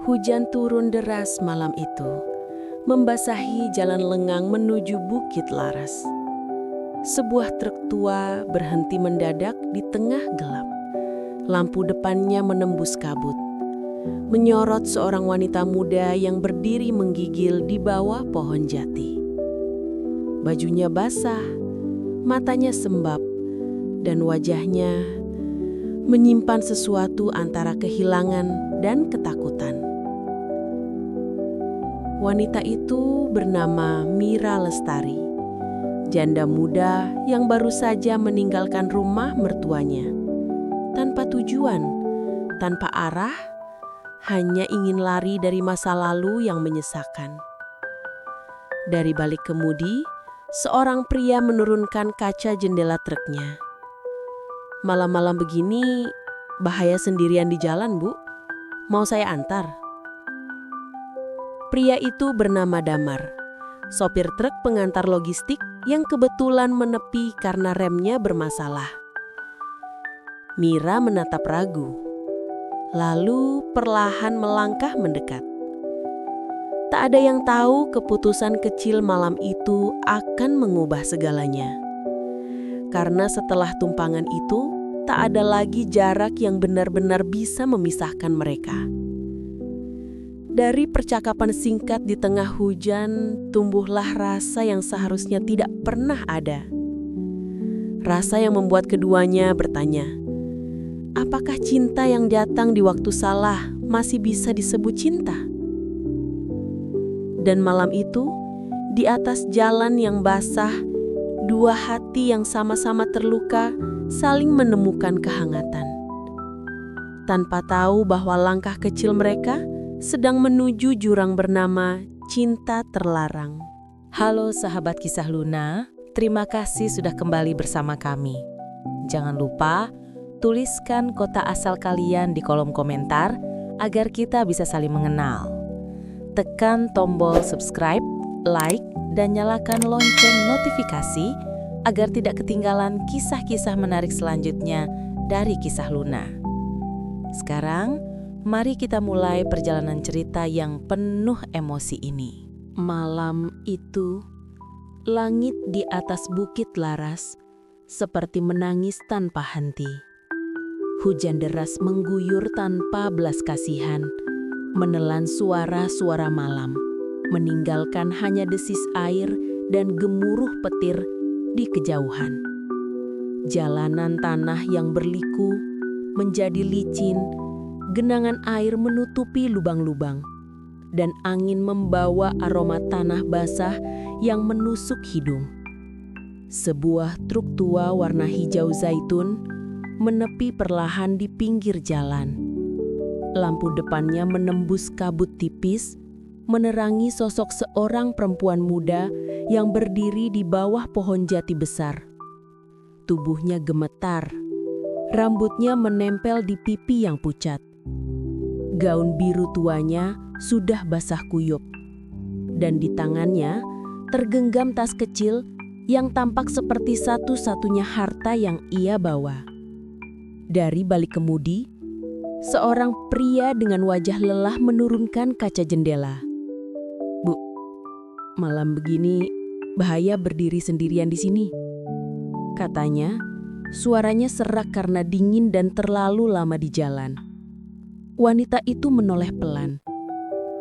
Hujan turun deras malam itu, membasahi jalan lengang menuju Bukit Laras. Sebuah truk tua berhenti mendadak di tengah gelap. Lampu depannya menembus kabut, menyorot seorang wanita muda yang berdiri menggigil di bawah pohon jati. Bajunya basah, matanya sembab, dan wajahnya menyimpan sesuatu antara kehilangan dan ketakutan. Wanita itu bernama Mira Lestari, janda muda yang baru saja meninggalkan rumah mertuanya. Tanpa tujuan, tanpa arah, hanya ingin lari dari masa lalu yang menyesakan. Dari balik kemudi, seorang pria menurunkan kaca jendela truknya. Malam-malam begini, bahaya sendirian di jalan, Bu. Mau saya antar? Pria itu bernama Damar, sopir truk pengantar logistik yang kebetulan menepi karena remnya bermasalah. Mira menatap ragu, lalu perlahan melangkah mendekat. Tak ada yang tahu keputusan kecil malam itu akan mengubah segalanya. Karena setelah tumpangan itu, tak ada lagi jarak yang benar-benar bisa memisahkan mereka. Dari percakapan singkat di tengah hujan, tumbuhlah rasa yang seharusnya tidak pernah ada. Rasa yang membuat keduanya bertanya, apakah cinta yang datang di waktu salah masih bisa disebut cinta? Dan malam itu, di atas jalan yang basah, dua hati yang sama-sama terluka saling menemukan kehangatan. Tanpa tahu bahwa langkah kecil mereka sedang menuju jurang bernama Cinta Terlarang. Halo sahabat Kisah Luna, terima kasih sudah kembali bersama kami. Jangan lupa tuliskan kota asal kalian di kolom komentar agar kita bisa saling mengenal. Tekan tombol subscribe, like, dan nyalakan lonceng notifikasi agar tidak ketinggalan kisah-kisah menarik selanjutnya dari Kisah Luna. Sekarang, mari kita mulai perjalanan cerita yang penuh emosi ini. Malam itu, langit di atas Bukit Laras seperti menangis tanpa henti. Hujan deras mengguyur tanpa belas kasihan, menelan suara-suara malam, meninggalkan hanya desis air dan gemuruh petir di kejauhan. Jalanan tanah yang berliku menjadi licin, genangan air menutupi lubang-lubang, dan angin membawa aroma tanah basah yang menusuk hidung. Sebuah truk tua warna hijau zaitun menepi perlahan di pinggir jalan. Lampu depannya menembus kabut tipis, menerangi sosok seorang perempuan muda yang berdiri di bawah pohon jati besar. Tubuhnya gemetar, rambutnya menempel di pipi yang pucat. Gaun biru tuanya sudah basah kuyup, dan di tangannya tergenggam tas kecil yang tampak seperti satu-satunya harta yang ia bawa. Dari balik kemudi, seorang pria dengan wajah lelah menurunkan kaca jendela. Bu, malam begini bahaya berdiri sendirian di sini, katanya. Suaranya serak karena dingin dan terlalu lama di jalan. Wanita itu menoleh pelan.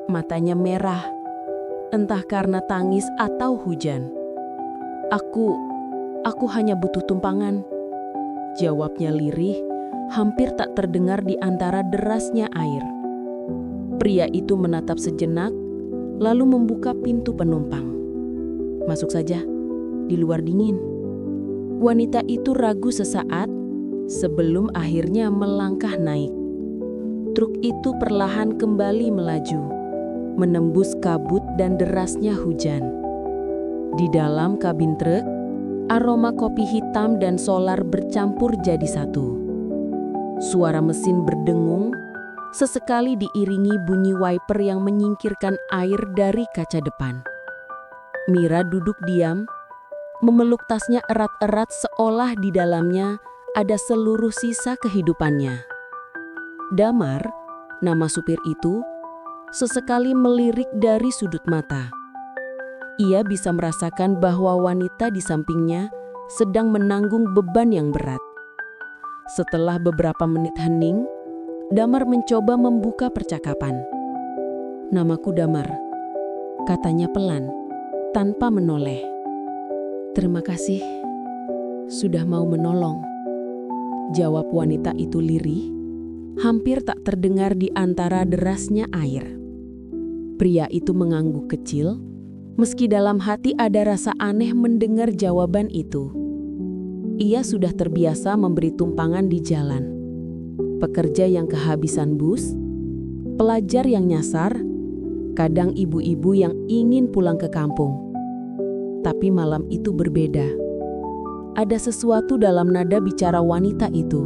Matanya merah, entah karena tangis atau hujan. Aku hanya butuh tumpangan, jawabnya lirih, hampir tak terdengar di antara derasnya air. Pria itu menatap sejenak, lalu membuka pintu penumpang. Masuk saja, di luar dingin. Wanita itu ragu sesaat sebelum akhirnya melangkah naik. Truk itu perlahan kembali melaju, menembus kabut dan derasnya hujan. Di dalam kabin truk, aroma kopi hitam dan solar bercampur jadi satu. Suara mesin berdengung, sesekali diiringi bunyi wiper yang menyingkirkan air dari kaca depan. Mira duduk diam, memeluk tasnya erat-erat seolah di dalamnya ada seluruh sisa kehidupannya. Damar, nama supir itu, sesekali melirik dari sudut mata. Ia bisa merasakan bahwa wanita di sampingnya sedang menanggung beban yang berat. Setelah beberapa menit hening, Damar mencoba membuka percakapan. "Namaku Damar," katanya pelan, tanpa menoleh. "Terima kasih sudah mau menolong," jawab wanita itu lirih, hampir tak terdengar di antara derasnya air. Pria itu mengangguk kecil, meski dalam hati ada rasa aneh mendengar jawaban itu. Ia sudah terbiasa memberi tumpangan di jalan. Pekerja yang kehabisan bus, pelajar yang nyasar, kadang ibu-ibu yang ingin pulang ke kampung. Tapi malam itu berbeda. Ada sesuatu dalam nada bicara wanita itu.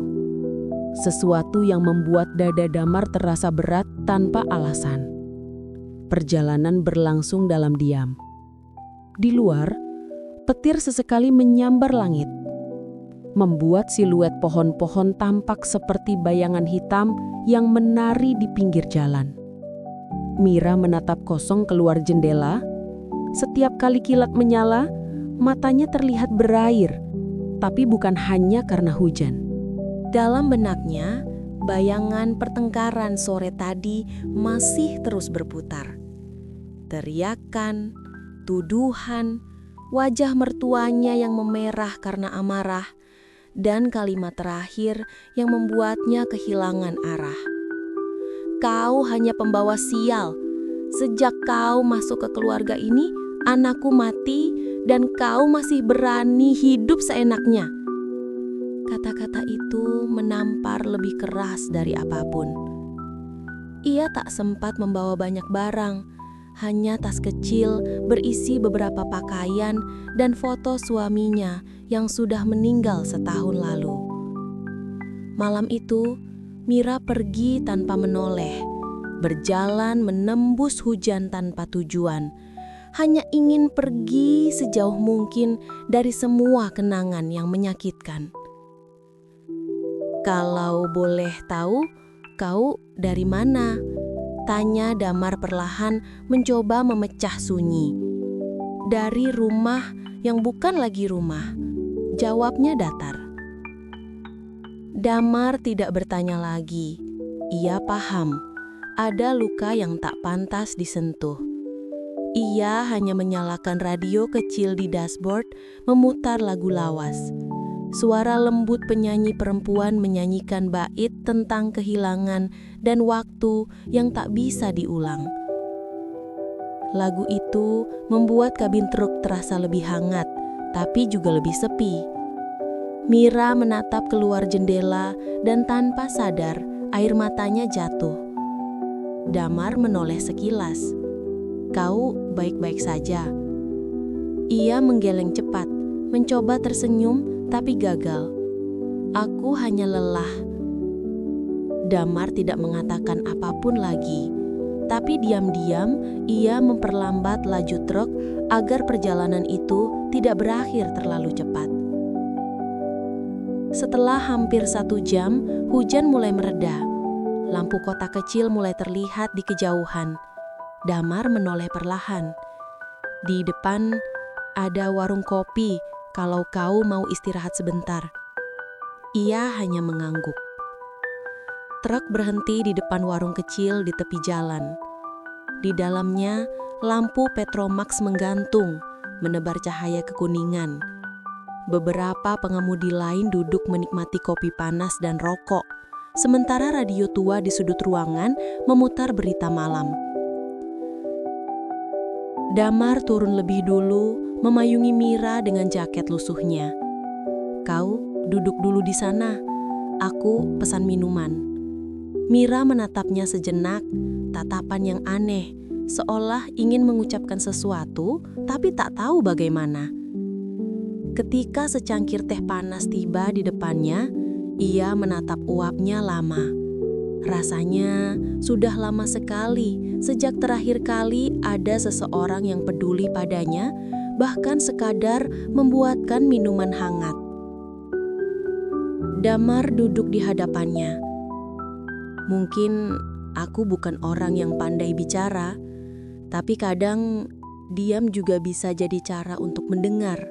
Sesuatu yang membuat dada Damar terasa berat tanpa alasan. Perjalanan berlangsung dalam diam. Di luar, petir sesekali menyambar langit, membuat siluet pohon-pohon tampak seperti bayangan hitam yang menari di pinggir jalan. Mira menatap kosong keluar jendela. Setiap kali kilat menyala, matanya terlihat berair, tapi bukan hanya karena hujan. Dalam benaknya, bayangan pertengkaran sore tadi masih terus berputar. Teriakan, tuduhan, wajah mertuanya yang memerah karena amarah, dan kalimat terakhir yang membuatnya kehilangan arah. "Kau hanya pembawa sial. Sejak kau masuk ke keluarga ini, anakku mati dan kau masih berani hidup seenaknya." Kata-kata itu menampar lebih keras dari apapun. Ia tak sempat membawa banyak barang, hanya tas kecil berisi beberapa pakaian dan foto suaminya yang sudah meninggal setahun lalu. Malam itu, Mira pergi tanpa menoleh, berjalan menembus hujan tanpa tujuan, hanya ingin pergi sejauh mungkin dari semua kenangan yang menyakitkan. "Kalau boleh tahu, kau dari mana?" tanya Damar perlahan, mencoba memecah sunyi. "Dari rumah yang bukan lagi rumah," jawabnya datar. Damar tidak bertanya lagi. Ia paham, ada luka yang tak pantas disentuh. Ia hanya menyalakan radio kecil di dashboard, memutar lagu lawas. Suara lembut penyanyi perempuan menyanyikan bait tentang kehilangan dan waktu yang tak bisa diulang. Lagu itu membuat kabin truk terasa lebih hangat, tapi juga lebih sepi. Mira menatap keluar jendela dan tanpa sadar air matanya jatuh. Damar menoleh sekilas. "Kau baik-baik saja?" Ia menggeleng cepat, mencoba tersenyum tapi gagal. "Aku hanya lelah." Damar tidak mengatakan apapun lagi, tapi diam-diam ia memperlambat laju truk agar perjalanan itu tidak berakhir terlalu cepat. Setelah hampir 1 jam, hujan mulai mereda. Lampu kota kecil mulai terlihat di kejauhan. Damar menoleh perlahan. Di depan ada warung kopi. "Kalau kau mau istirahat sebentar." Ia hanya mengangguk. Truk berhenti di depan warung kecil di tepi jalan. Di dalamnya, lampu Petromax menggantung, menebar cahaya kekuningan. Beberapa pengemudi lain duduk menikmati kopi panas dan rokok, sementara radio tua di sudut ruangan memutar berita malam. Damar turun lebih dulu, memayungi Mira dengan jaket lusuhnya. "Kau duduk dulu di sana, aku pesan minuman." Mira menatapnya sejenak, tatapan yang aneh, seolah ingin mengucapkan sesuatu tapi tak tahu bagaimana. Ketika secangkir teh panas tiba di depannya, ia menatap uapnya lama. Rasanya sudah lama sekali sejak terakhir kali ada seseorang yang peduli padanya, bahkan sekadar membuatkan minuman hangat. Damar duduk di hadapannya. "Mungkin Aku bukan orang yang pandai bicara, tapi kadang diam juga bisa jadi cara untuk mendengar.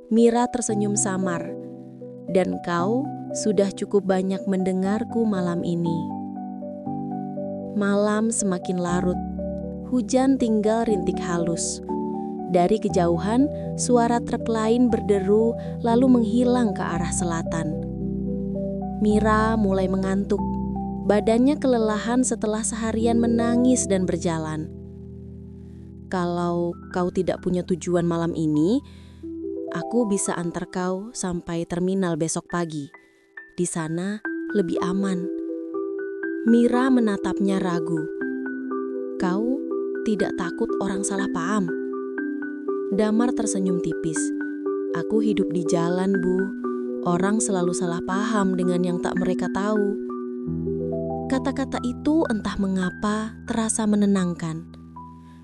Mira tersenyum samar. Dan kau sudah cukup banyak mendengarku malam ini. Malam semakin larut. Hujan tinggal rintik halus. Dari kejauhan, suara truk lain berderu lalu menghilang ke arah selatan. Mira mulai mengantuk. Badannya kelelahan setelah seharian menangis dan berjalan. Kalau kau tidak punya tujuan malam ini, aku bisa antar kau sampai terminal besok pagi. Di sana lebih aman. Mira menatapnya ragu. Kau tidak takut orang salah paham? Damar tersenyum tipis. Aku hidup di jalan, Bu. Orang selalu salah paham dengan yang tak mereka tahu. Kata-kata itu entah mengapa terasa menenangkan.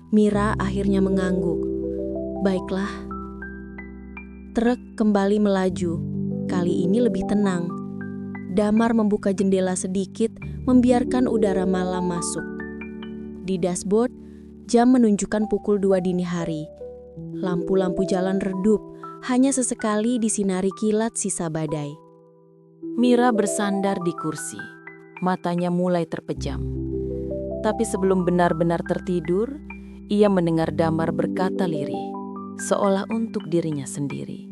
Mira akhirnya mengangguk. Baiklah. Truk kembali melaju. Kali ini lebih tenang. Damar membuka jendela sedikit, membiarkan udara malam masuk. Di dashboard, jam menunjukkan pukul 2 dini hari. Lampu-lampu jalan redup, hanya sesekali disinari kilat sisa badai. Mira bersandar di kursi. Matanya mulai terpejam. Tapi sebelum benar-benar tertidur, ia mendengar Damar berkata lirih, seolah untuk dirinya sendiri.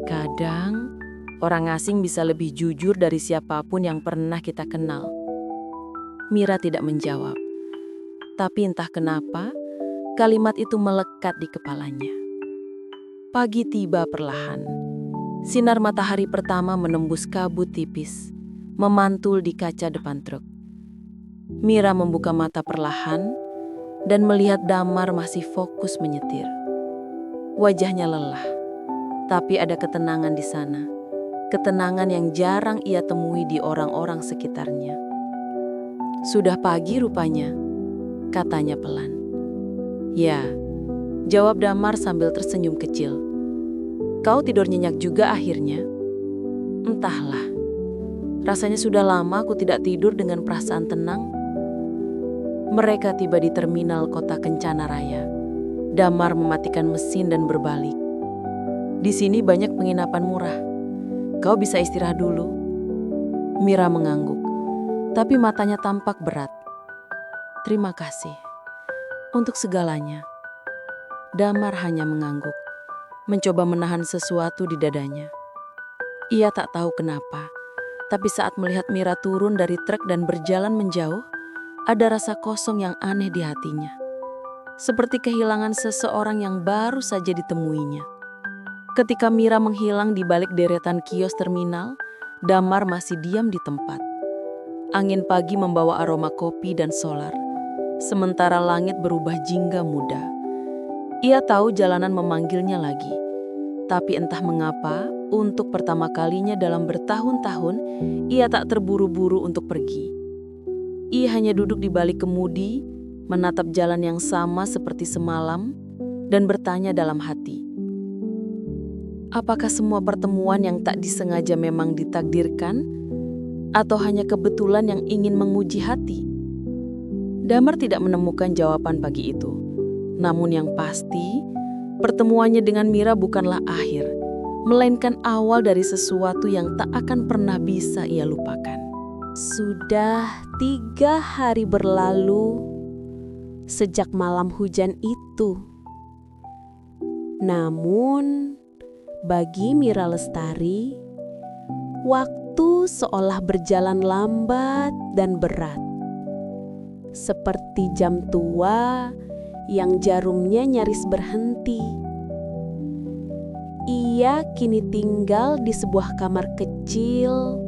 Kadang, orang asing bisa lebih jujur dari siapapun yang pernah kita kenal. Mira tidak menjawab. Tapi entah kenapa, kalimat itu melekat di kepalanya. Pagi tiba perlahan. Sinar matahari pertama menembus kabut tipis, memantul di kaca depan truk. Mira membuka mata perlahan dan melihat Damar masih fokus menyetir. Wajahnya lelah, tapi ada ketenangan di sana. Ketenangan yang jarang ia temui di orang-orang sekitarnya. Sudah pagi rupanya, katanya pelan. Ya, jawab Damar sambil tersenyum kecil. Kau tidur nyenyak juga akhirnya? Entahlah. Rasanya sudah lama aku tidak tidur dengan perasaan tenang. Mereka tiba di terminal kota Kencana Raya. Damar mematikan mesin dan berbalik. Di sini banyak penginapan murah. Kau bisa istirahat dulu. Mira mengangguk, tapi matanya tampak berat. Terima kasih untuk segalanya. Damar hanya mengangguk, mencoba menahan sesuatu di dadanya. Ia tak tahu kenapa. Tapi saat melihat Mira turun dari truk dan berjalan menjauh, ada rasa kosong yang aneh di hatinya. Seperti kehilangan seseorang yang baru saja ditemuinya. Ketika Mira menghilang di balik deretan kios terminal, Damar masih diam di tempat. Angin pagi membawa aroma kopi dan solar, sementara langit berubah jingga muda. Ia tahu jalanan memanggilnya lagi. Tapi entah mengapa, untuk pertama kalinya dalam bertahun-tahun, ia tak terburu-buru untuk pergi. Ia hanya duduk di balik kemudi, menatap jalan yang sama seperti semalam, dan bertanya dalam hati. Apakah semua pertemuan yang tak disengaja memang ditakdirkan? Atau hanya kebetulan yang ingin menguji hati? Damar tidak menemukan jawaban pagi itu. Namun yang pasti, pertemuannya dengan Mira bukanlah akhir, melainkan awal dari sesuatu yang tak akan pernah bisa ia lupakan. Sudah 3 hari berlalu sejak malam hujan itu. Namun, bagi Mira Lestari, waktu seolah berjalan lambat dan berat. Seperti jam tua yang jarumnya nyaris berhenti. Ia kini tinggal di sebuah kamar kecil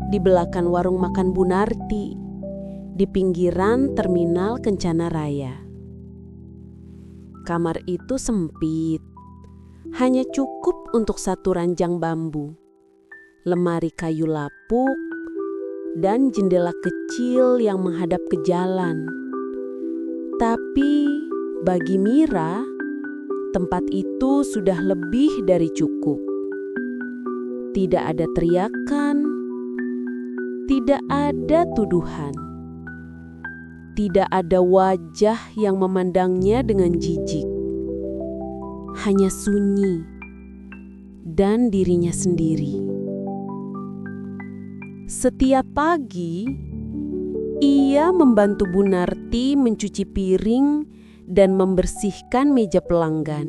di belakang warung makan Bunarti, di pinggiran terminal Kencana Raya. Kamar itu sempit, hanya cukup untuk satu ranjang bambu, lemari kayu lapuk, dan jendela kecil yang menghadap ke jalan. Tapi bagi Mira, tempat itu sudah lebih dari cukup. Tidak ada teriakan, tidak ada tuduhan. Tidak ada wajah yang memandangnya dengan jijik. Hanya sunyi dan dirinya sendiri. Setiap pagi, ia membantu Bu Narti mencuci piring dan membersihkan meja pelanggan.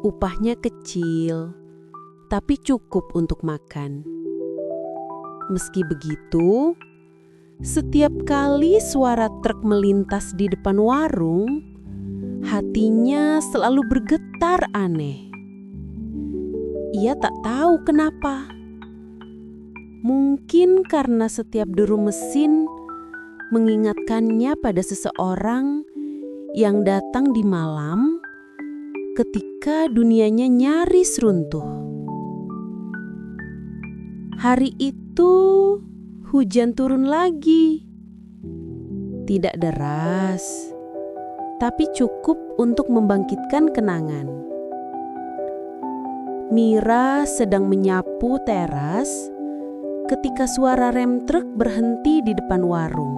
Upahnya kecil, tapi cukup untuk makan. Meski begitu, setiap kali suara truk melintas di depan warung, hatinya selalu bergetar aneh. Ia tak tahu kenapa. Mungkin karena setiap deru mesin mengingatkannya pada seseorang yang datang di malam ketika dunianya nyaris runtuh. Hari itu hujan turun lagi. Tidak deras, tapi cukup untuk membangkitkan kenangan. Mira sedang menyapu teras ketika suara rem truk berhenti di depan warung.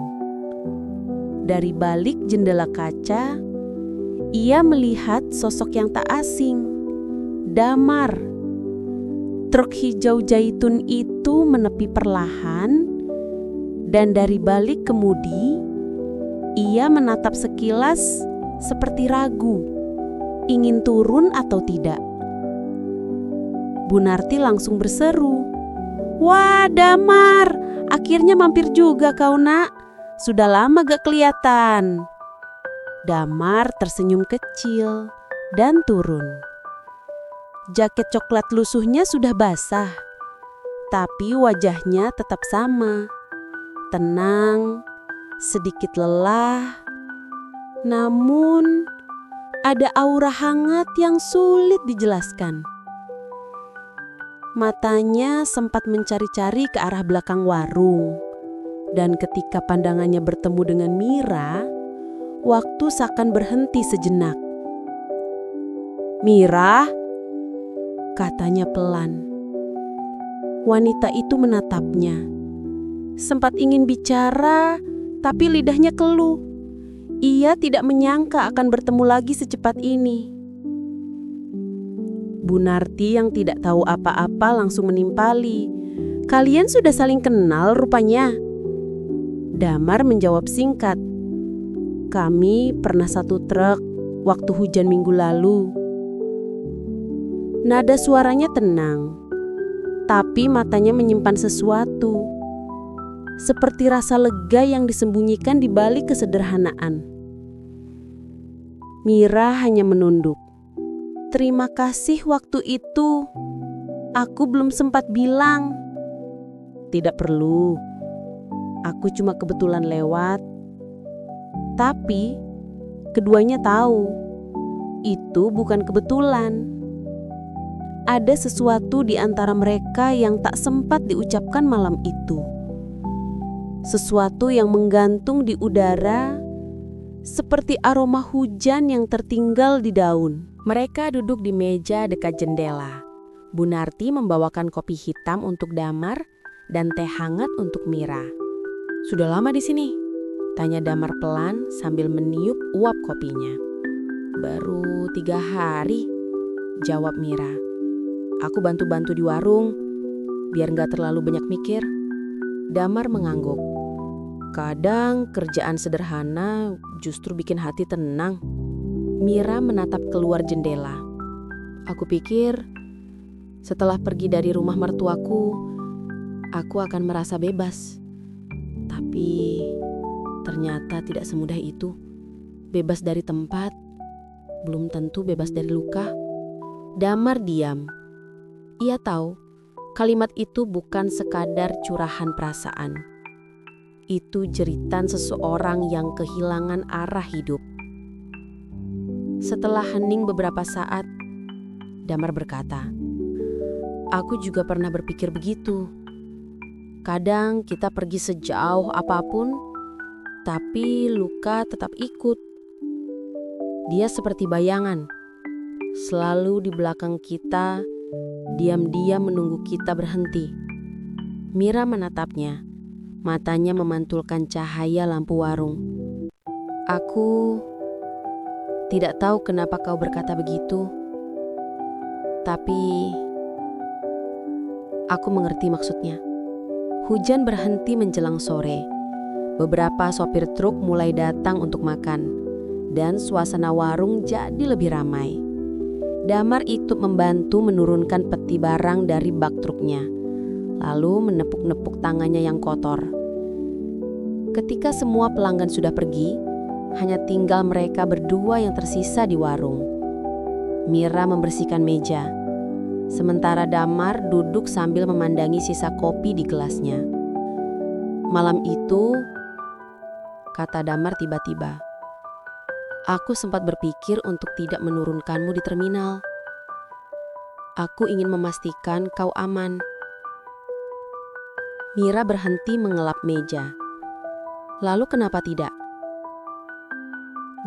Dari balik jendela kaca, ia melihat sosok yang tak asing, Damar. Truk hijau zaitun itu menepi perlahan, dan dari balik kemudi, ia menatap sekilas seperti ragu, ingin turun atau tidak. Bu Narti langsung berseru, "Wah, Damar, akhirnya mampir juga kau, Nak. Sudah lama gak kelihatan." Damar tersenyum kecil dan turun. Jaket coklat lusuhnya sudah basah, tapi wajahnya tetap sama. Tenang, sedikit lelah, namun ada aura hangat yang sulit dijelaskan. Matanya sempat mencari-cari ke arah belakang warung, dan ketika pandangannya bertemu dengan Mira, waktu seakan berhenti sejenak. "Mira," katanya pelan. Wanita itu menatapnya. Sempat ingin bicara, tapi lidahnya keluh. Ia tidak menyangka akan bertemu lagi secepat ini. Bu Narti yang tidak tahu apa-apa langsung menimpali. "Kalian sudah saling kenal rupanya?" Damar menjawab singkat. "Kami pernah satu truk waktu hujan minggu lalu." Nada suaranya tenang, tapi matanya menyimpan sesuatu. Seperti rasa lega yang disembunyikan di balik kesederhanaan. Mira hanya menunduk. "Terima kasih waktu itu. Aku belum sempat bilang." "Tidak perlu. Aku cuma kebetulan lewat." Tapi keduanya tahu itu bukan kebetulan. Ada sesuatu di antara mereka yang tak sempat diucapkan malam itu. Sesuatu yang menggantung di udara, seperti aroma hujan yang tertinggal di daun. Mereka duduk di meja dekat jendela. Bu Narti membawakan kopi hitam untuk Damar dan teh hangat untuk Mira. "Sudah lama di sini?" tanya Damar pelan sambil meniup uap kopinya. "Baru 3 hari, jawab Mira. "Aku bantu-bantu di warung, biar gak terlalu banyak mikir." Damar mengangguk. "Kadang kerjaan sederhana justru bikin hati tenang." Mira menatap keluar jendela. "Aku pikir setelah pergi dari rumah mertuaku, aku akan merasa bebas. Tapi ternyata tidak semudah itu. Bebas dari tempat, belum tentu bebas dari luka." Damar diam. Ia tahu kalimat itu bukan sekadar curahan perasaan. Itu jeritan seseorang yang kehilangan arah hidup. Setelah hening beberapa saat, Damar berkata, "Aku juga pernah berpikir begitu. Kadang kita pergi sejauh apapun, tapi luka tetap ikut. Dia seperti bayangan, selalu di belakang kita, diam-diam menunggu kita berhenti." Mira menatapnya. Matanya memantulkan cahaya lampu warung. Aku tidak tahu kenapa kau berkata begitu, tapi aku mengerti maksudnya. Hujan berhenti menjelang sore. Beberapa sopir truk mulai datang untuk makan, dan suasana warung jadi lebih ramai. Damar ikut membantu menurunkan peti barang dari bak truknya, lalu menepuk-nepuk tangannya yang kotor. Ketika semua pelanggan sudah pergi, hanya tinggal mereka berdua yang tersisa di warung. Mira membersihkan meja, sementara Damar duduk sambil memandangi sisa kopi di gelasnya. Malam itu, kata Damar tiba-tiba, aku sempat berpikir untuk tidak menurunkanmu di terminal. Aku ingin memastikan kau aman. Mira berhenti mengelap meja. Lalu kenapa tidak?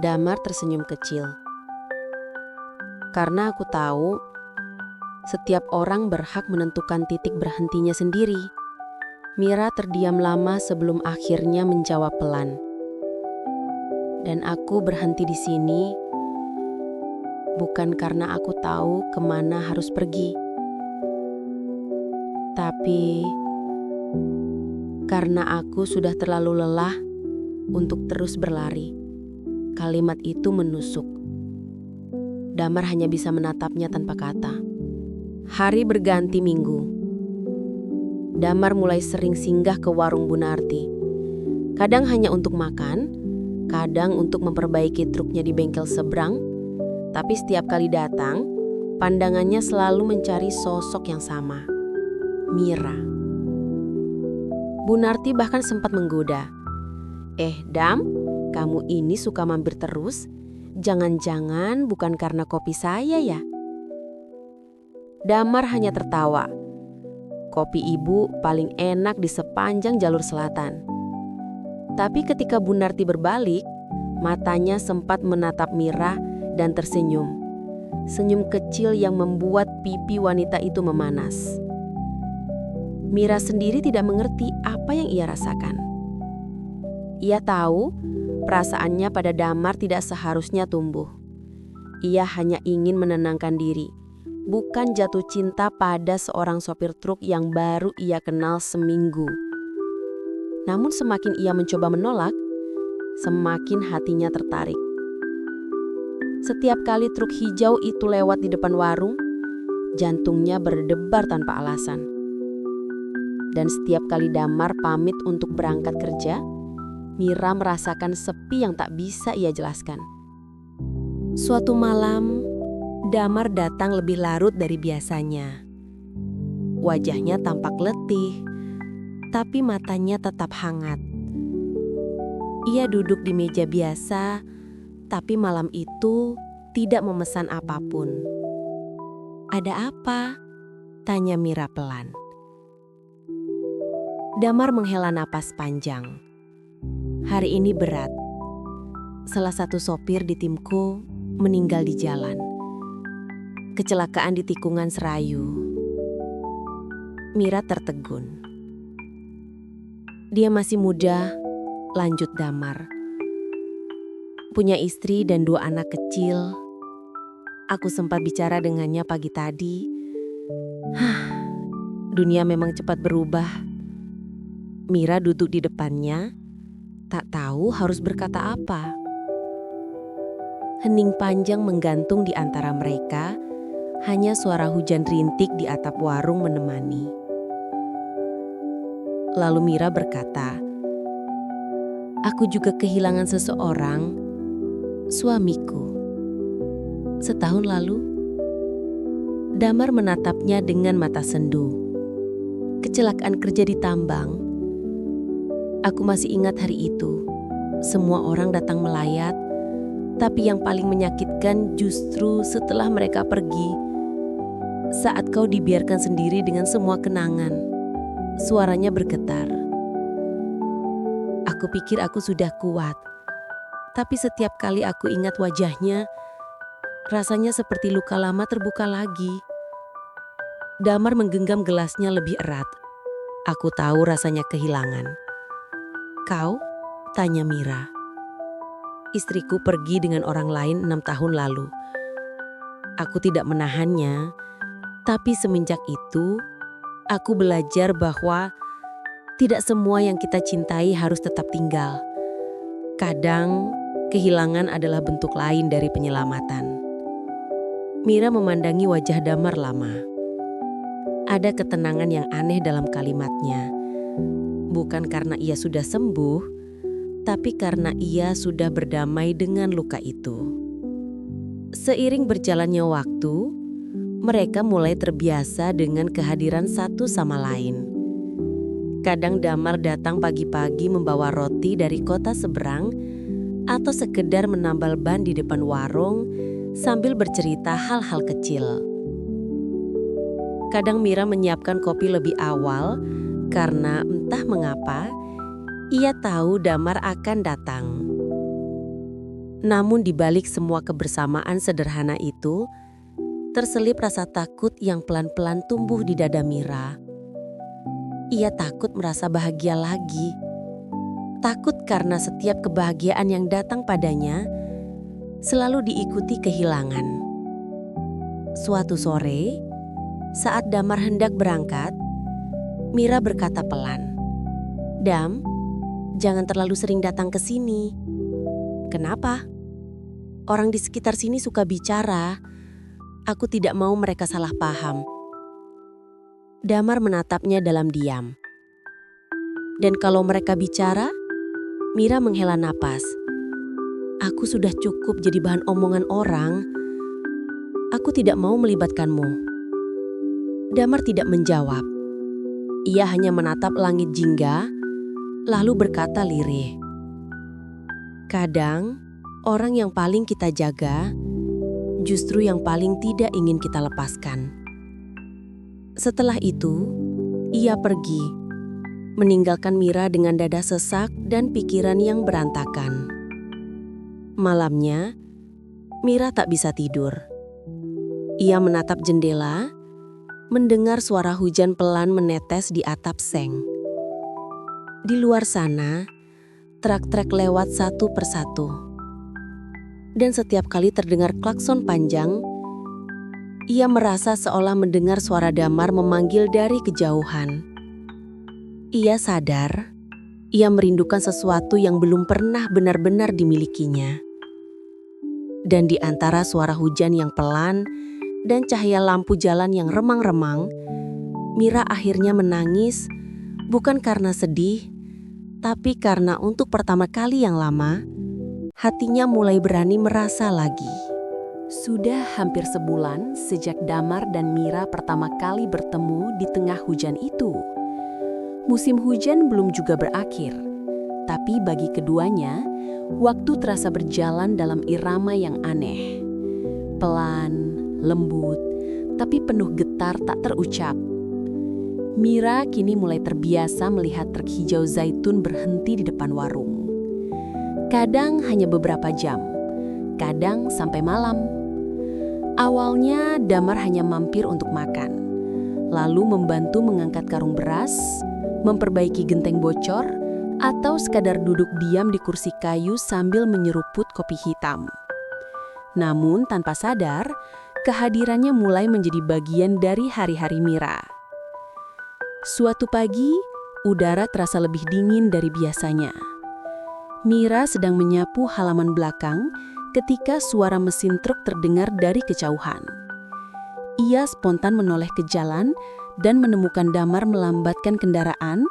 Damar tersenyum kecil. Karena aku tahu setiap orang berhak menentukan titik berhentinya sendiri. Mira terdiam lama sebelum akhirnya menjawab pelan. Dan aku berhenti di sini bukan karena aku tahu kemana harus pergi, tapi karena aku sudah terlalu lelah untuk terus berlari. Kalimat itu menusuk. Damar hanya bisa menatapnya tanpa kata. Hari berganti minggu. Damar mulai sering singgah ke warung Bunarti. Kadang hanya untuk makan, kadang untuk memperbaiki truknya di bengkel seberang. Tapi setiap kali datang, pandangannya selalu mencari sosok yang sama. Mira. Bunarti bahkan sempat menggoda. Dam, kamu ini suka mampir terus? Jangan-jangan bukan karena kopi saya ya? Damar hanya tertawa. Kopi ibu paling enak di sepanjang jalur selatan. Tapi ketika Bunarti berbalik, matanya sempat menatap Mira dan tersenyum. Senyum kecil yang membuat pipi wanita itu memanas. Mira sendiri tidak mengerti apa yang ia rasakan. Ia tahu perasaannya pada Damar tidak seharusnya tumbuh. Ia hanya ingin menenangkan diri, bukan jatuh cinta pada seorang sopir truk yang baru ia kenal seminggu. Namun semakin ia mencoba menolak, semakin hatinya tertarik. Setiap kali truk hijau itu lewat di depan warung, jantungnya berdebar tanpa alasan. Dan setiap kali Damar pamit untuk berangkat kerja, Mira merasakan sepi yang tak bisa ia jelaskan. Suatu malam, Damar datang lebih larut dari biasanya. Wajahnya tampak letih, tapi matanya tetap hangat. Ia duduk di meja biasa, tapi malam itu tidak memesan apapun. "Ada apa?" tanya Mira pelan. Damar menghela napas panjang. Hari ini berat. Salah satu sopir di timku meninggal di jalan. Kecelakaan di tikungan Serayu. Mira tertegun. Dia masih muda, lanjut Damar. Punya istri dan 2 anak kecil. Aku sempat bicara dengannya pagi tadi. Dunia memang cepat berubah. Mira duduk di depannya, tak tahu harus berkata apa. Hening panjang menggantung di antara mereka, hanya suara hujan rintik di atap warung menemani. Lalu Mira berkata, "Aku juga kehilangan seseorang, suamiku. Setahun lalu." Damar menatapnya dengan mata sendu. Kecelakaan kerja di tambang. Aku masih ingat hari itu. Semua orang datang melayat, tapi yang paling menyakitkan justru setelah mereka pergi. Saat kau dibiarkan sendiri dengan semua kenangan. Suaranya bergetar. Aku pikir aku sudah kuat, tapi setiap kali aku ingat wajahnya, rasanya seperti luka lama terbuka lagi. Damar menggenggam gelasnya lebih erat. Aku tahu rasanya kehilangan. Kau? Tanya Mira. Istriku pergi dengan orang lain 6 tahun lalu. Aku tidak menahannya, tapi semenjak itu, aku belajar bahwa tidak semua yang kita cintai harus tetap tinggal. Kadang, kehilangan adalah bentuk lain dari penyelamatan. Mira memandangi wajah Damar lama. Ada ketenangan yang aneh dalam kalimatnya. Bukan karena ia sudah sembuh, tapi karena ia sudah berdamai dengan luka itu. Seiring berjalannya waktu, mereka mulai terbiasa dengan kehadiran satu sama lain. Kadang Damar datang pagi-pagi membawa roti dari kota seberang atau sekedar menambal ban di depan warung sambil bercerita hal-hal kecil. Kadang Mira menyiapkan kopi lebih awal karena entah mengapa ia tahu Damar akan datang. Namun di balik semua kebersamaan sederhana itu, terselip rasa takut yang pelan-pelan tumbuh di dada Mira. Ia takut merasa bahagia lagi. Takut karena setiap kebahagiaan yang datang padanya selalu diikuti kehilangan. Suatu sore, saat Damar hendak berangkat, Mira berkata pelan, "Dam, jangan terlalu sering datang ke sini." "Kenapa?" "Orang di sekitar sini suka bicara. Aku tidak mau mereka salah paham." Damar menatapnya dalam diam. "Dan kalau mereka bicara?" Mira menghela napas. "Aku sudah cukup jadi bahan omongan orang. Aku tidak mau melibatkanmu." Damar tidak menjawab. Ia hanya menatap langit jingga, lalu berkata lirih, "Kadang, orang yang paling kita jaga, justru yang paling tidak ingin kita lepaskan." Setelah itu, ia pergi, meninggalkan Mira dengan dada sesak dan pikiran yang berantakan. Malamnya, Mira tak bisa tidur. Ia menatap jendela, mendengar suara hujan pelan menetes di atap seng. Di luar sana, truk-truk lewat satu persatu. Dan setiap kali terdengar klakson panjang, ia merasa seolah mendengar suara Damar memanggil dari kejauhan. Ia sadar, ia merindukan sesuatu yang belum pernah benar-benar dimilikinya. Dan di antara suara hujan yang pelan dan cahaya lampu jalan yang remang-remang, Mira akhirnya menangis, bukan karena sedih, tapi karena untuk pertama kali yang lama, hatinya mulai berani merasa lagi. Sudah hampir sebulan sejak Damar dan Mira pertama kali bertemu di tengah hujan itu. Musim hujan belum juga berakhir, tapi bagi keduanya, waktu terasa berjalan dalam irama yang aneh. Pelan, lembut, tapi penuh getar tak terucap. Mira kini mulai terbiasa melihat truk hijau zaitun berhenti di depan warung. Kadang hanya beberapa jam, kadang sampai malam. Awalnya Damar hanya mampir untuk makan, lalu membantu mengangkat karung beras, memperbaiki genteng bocor, atau sekadar duduk diam di kursi kayu sambil menyeruput kopi hitam. Namun tanpa sadar, kehadirannya mulai menjadi bagian dari hari-hari Mira. Suatu pagi, udara terasa lebih dingin dari biasanya. Mira sedang menyapu halaman belakang ketika suara mesin truk terdengar dari kejauhan. Ia spontan menoleh ke jalan dan menemukan Damar melambatkan kendaraan,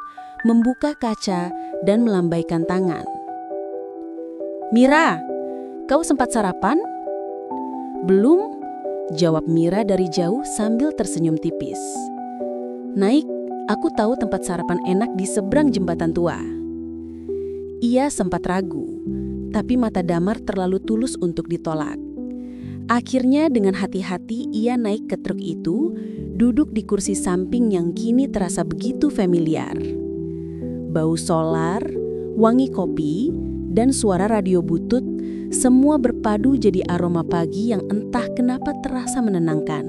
membuka kaca, dan melambaikan tangan. "Mira, kau sempat sarapan?" "Belum," jawab Mira dari jauh sambil tersenyum tipis. "Naik, aku tahu tempat sarapan enak di seberang jembatan tua." Ia sempat ragu, tapi mata Damar terlalu tulus untuk ditolak. Akhirnya dengan hati-hati ia naik ke truk itu, duduk di kursi samping yang kini terasa begitu familiar. Bau solar, wangi kopi, dan suara radio butut semua berpadu jadi aroma pagi yang entah kenapa terasa menenangkan.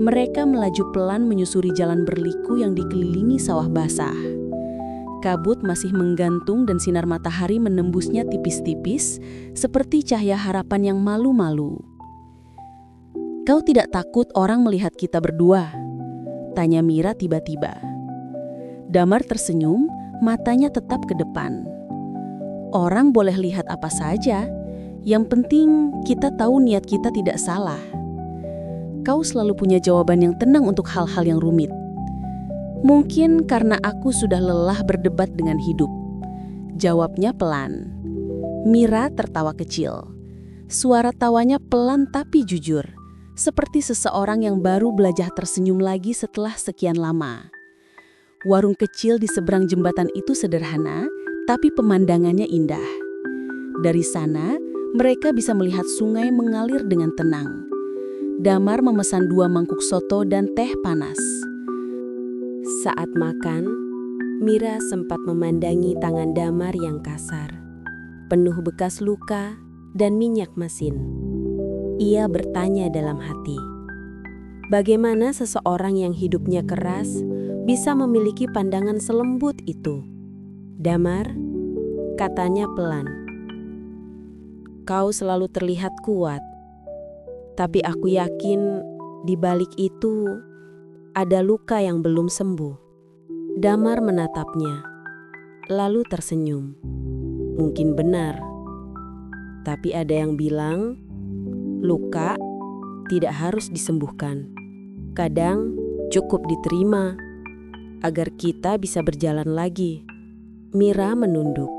Mereka melaju pelan menyusuri jalan berliku yang dikelilingi sawah basah. Kabut masih menggantung dan sinar matahari menembusnya tipis-tipis, seperti cahaya harapan yang malu-malu. "Kau tidak takut orang melihat kita berdua?" tanya Mira tiba-tiba. Damar tersenyum, matanya tetap ke depan. "Orang boleh lihat apa saja, yang penting kita tahu niat kita tidak salah. Kau selalu punya jawaban yang tenang untuk hal-hal yang rumit. Mungkin karena aku sudah lelah berdebat dengan hidup," jawabnya pelan. Mira tertawa kecil. Suara tawanya pelan tapi jujur, seperti seseorang yang baru belajar tersenyum lagi setelah sekian lama. Warung kecil di seberang jembatan itu sederhana, tapi pemandangannya indah. Dari sana, mereka bisa melihat sungai mengalir dengan tenang. Damar memesan 2 mangkuk soto dan teh panas. Saat makan, Mira sempat memandangi tangan Damar yang kasar, penuh bekas luka dan minyak mesin. Ia bertanya dalam hati, bagaimana seseorang yang hidupnya keras bisa memiliki pandangan selembut itu? "Damar," katanya pelan, "kau selalu terlihat kuat. Tapi aku yakin di balik itu ada luka yang belum sembuh." Damar menatapnya, lalu tersenyum. Mungkin benar, tapi ada yang bilang luka tidak harus disembuhkan. Kadang cukup diterima agar kita bisa berjalan lagi. Mira menunduk.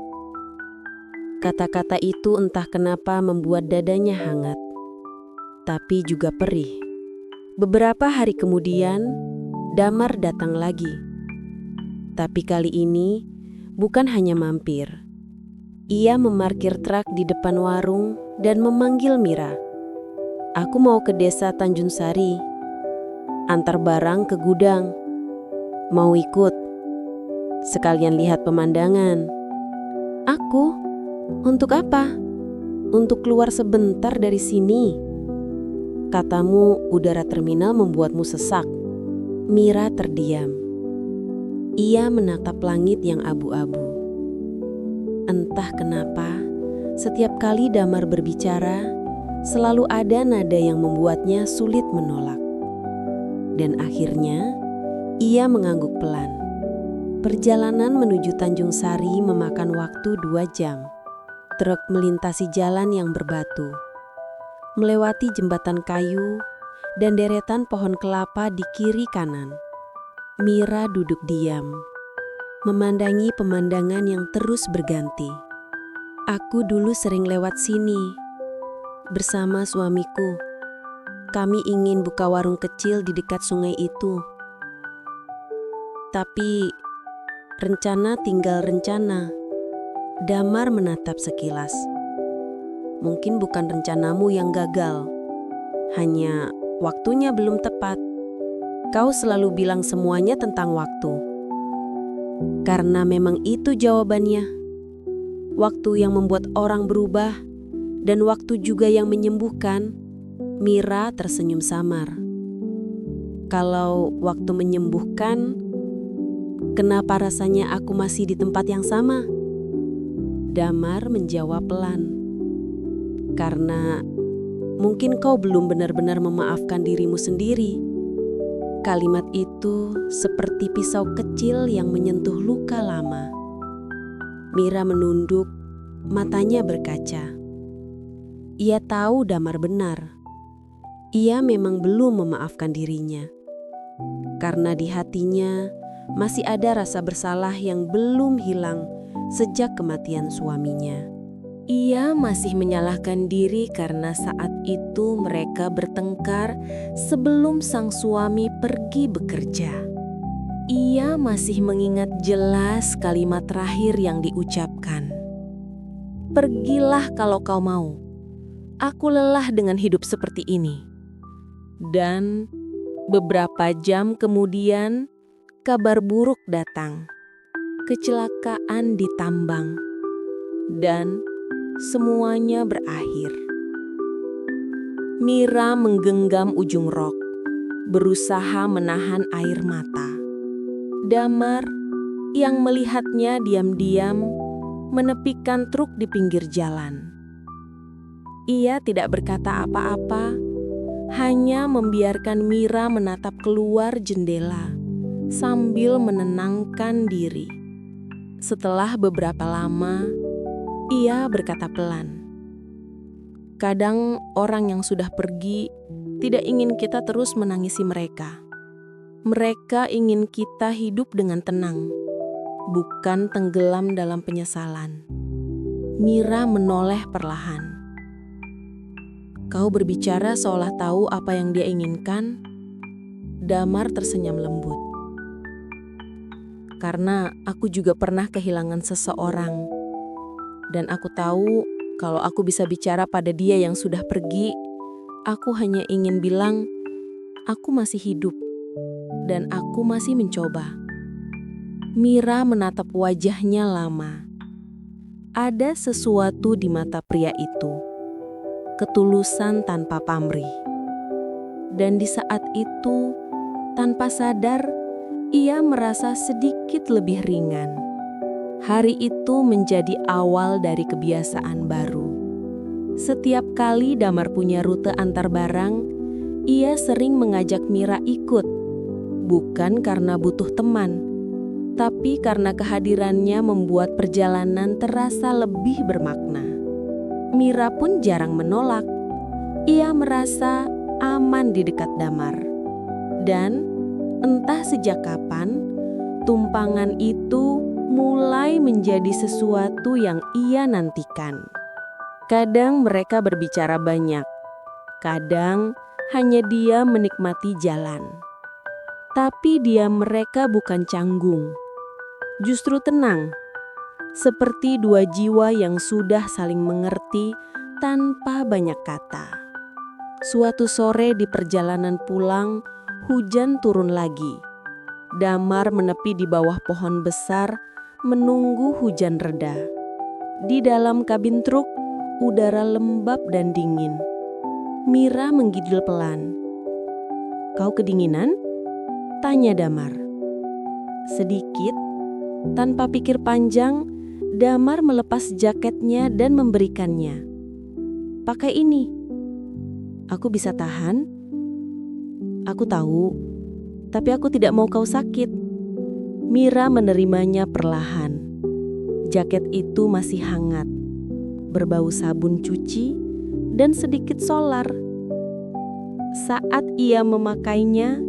Kata-kata itu entah kenapa membuat dadanya hangat, tapi juga perih. Beberapa hari kemudian, Damar datang lagi. Tapi kali ini bukan hanya mampir. Ia memarkir truk di depan warung dan memanggil Mira. "Aku mau ke desa Tanjung Sari, antar barang ke gudang. Mau ikut? Sekalian lihat pemandangan." "Aku? Untuk apa?" "Untuk keluar sebentar dari sini. Katamu udara terminal membuatmu sesak." Mira terdiam. Ia menatap langit yang abu-abu. Entah kenapa, setiap kali Damar berbicara, selalu ada nada yang membuatnya sulit menolak. Dan akhirnya, ia mengangguk pelan. Perjalanan menuju Tanjung Sari memakan waktu 2 jam. Truk melintasi jalan yang berbatu, melewati jembatan kayu dan deretan pohon kelapa di kiri kanan. Mira duduk diam, memandangi pemandangan yang terus berganti. "Aku dulu sering lewat sini bersama suamiku. Kami ingin buka warung kecil di dekat sungai itu. Tapi rencana tinggal rencana." Damar menatap sekilas. "Mungkin bukan rencanamu yang gagal, hanya waktunya belum tepat. Kau selalu bilang semuanya tentang waktu. Karena memang itu jawabannya. Waktu yang membuat orang berubah dan waktu juga yang menyembuhkan." Mira tersenyum samar. "Kalau waktu menyembuhkan, kenapa rasanya aku masih di tempat yang sama?" Damar menjawab pelan. "Karena mungkin kau belum benar-benar memaafkan dirimu sendiri." Kalimat itu seperti pisau kecil yang menyentuh luka lama. Mira menunduk, matanya berkaca. Ia tahu Damar benar. Ia memang belum memaafkan dirinya. Karena di hatinya masih ada rasa bersalah yang belum hilang sejak kematian suaminya. Ia masih menyalahkan diri karena saat itu mereka bertengkar sebelum sang suami pergi bekerja. Ia masih mengingat jelas kalimat terakhir yang diucapkan. "Pergilah kalau kau mau. Aku lelah dengan hidup seperti ini." Dan beberapa jam kemudian, kabar buruk datang. Kecelakaan di tambang. Dan semuanya berakhir. Mira menggenggam ujung rok, berusaha menahan air mata. Damar yang melihatnya diam-diam menepikan truk di pinggir jalan. Ia tidak berkata apa-apa, hanya membiarkan Mira menatap keluar jendela sambil menenangkan diri. Setelah beberapa lama, ia berkata pelan, "Kadang orang yang sudah pergi tidak ingin kita terus menangisi mereka. Mereka ingin kita hidup dengan tenang, bukan tenggelam dalam penyesalan." Mira menoleh perlahan. "Kau berbicara seolah tahu apa yang dia inginkan." Damar tersenyum lembut. "Karena aku juga pernah kehilangan seseorang. Dan aku tahu kalau aku bisa bicara pada dia yang sudah pergi, aku hanya ingin bilang, aku masih hidup dan aku masih mencoba." Mira menatap wajahnya lama. Ada sesuatu di mata pria itu, ketulusan tanpa pamrih. Dan di saat itu, tanpa sadar, ia merasa sedikit lebih ringan. Hari itu menjadi awal dari kebiasaan baru. Setiap kali Damar punya rute antar barang, ia sering mengajak Mira ikut. Bukan karena butuh teman, tapi karena kehadirannya membuat perjalanan terasa lebih bermakna. Mira pun jarang menolak. Ia merasa aman di dekat Damar. Dan entah sejak kapan, tumpangan itu mulai menjadi sesuatu yang ia nantikan. Kadang mereka berbicara banyak, kadang hanya dia menikmati jalan. Tapi diam mereka bukan canggung, justru tenang, seperti dua jiwa yang sudah saling mengerti tanpa banyak kata. Suatu sore di perjalanan pulang, hujan turun lagi. Damar menepi di bawah pohon besar, menunggu hujan reda. Di dalam kabin truk, udara lembab dan dingin. Mira menggigil pelan. "Kau kedinginan?" tanya Damar. Sedikit, tanpa pikir panjang, Damar melepas jaketnya dan memberikannya. "Pakai ini. Aku bisa tahan." "Aku tahu, tapi aku tidak mau kau sakit." Mira menerimanya perlahan. Jaket itu masih hangat, berbau sabun cuci dan sedikit solar. Saat ia memakainya,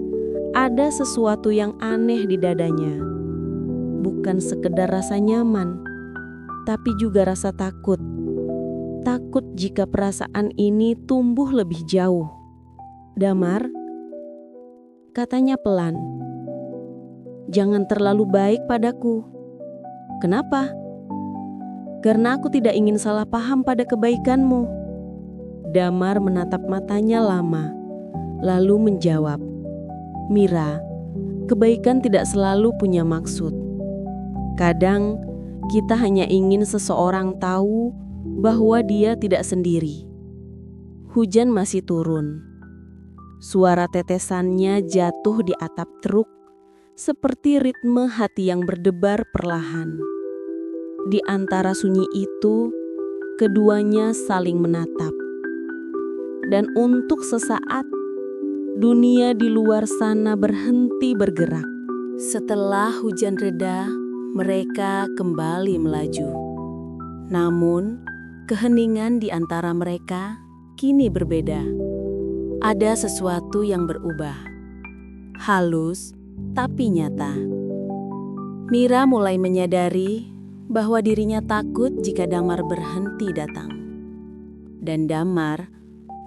ada sesuatu yang aneh di dadanya. Bukan sekedar rasa nyaman, tapi juga rasa takut. Takut jika perasaan ini tumbuh lebih jauh. "Damar," katanya pelan, "jangan terlalu baik padaku." "Kenapa?" "Karena aku tidak ingin salah paham pada kebaikanmu." Damar menatap matanya lama, lalu menjawab, "Mira, kebaikan tidak selalu punya maksud. Kadang kita hanya ingin seseorang tahu bahwa dia tidak sendiri." Hujan masih turun. Suara tetesannya jatuh di atap truk, seperti ritme hati yang berdebar perlahan. Di antara sunyi itu, keduanya saling menatap. Dan untuk sesaat, dunia di luar sana berhenti bergerak. Setelah hujan reda, mereka kembali melaju. Namun, keheningan di antara mereka kini berbeda. Ada sesuatu yang berubah. Halus, tapi nyata. Mira mulai menyadari bahwa dirinya takut jika Damar berhenti datang. Dan Damar,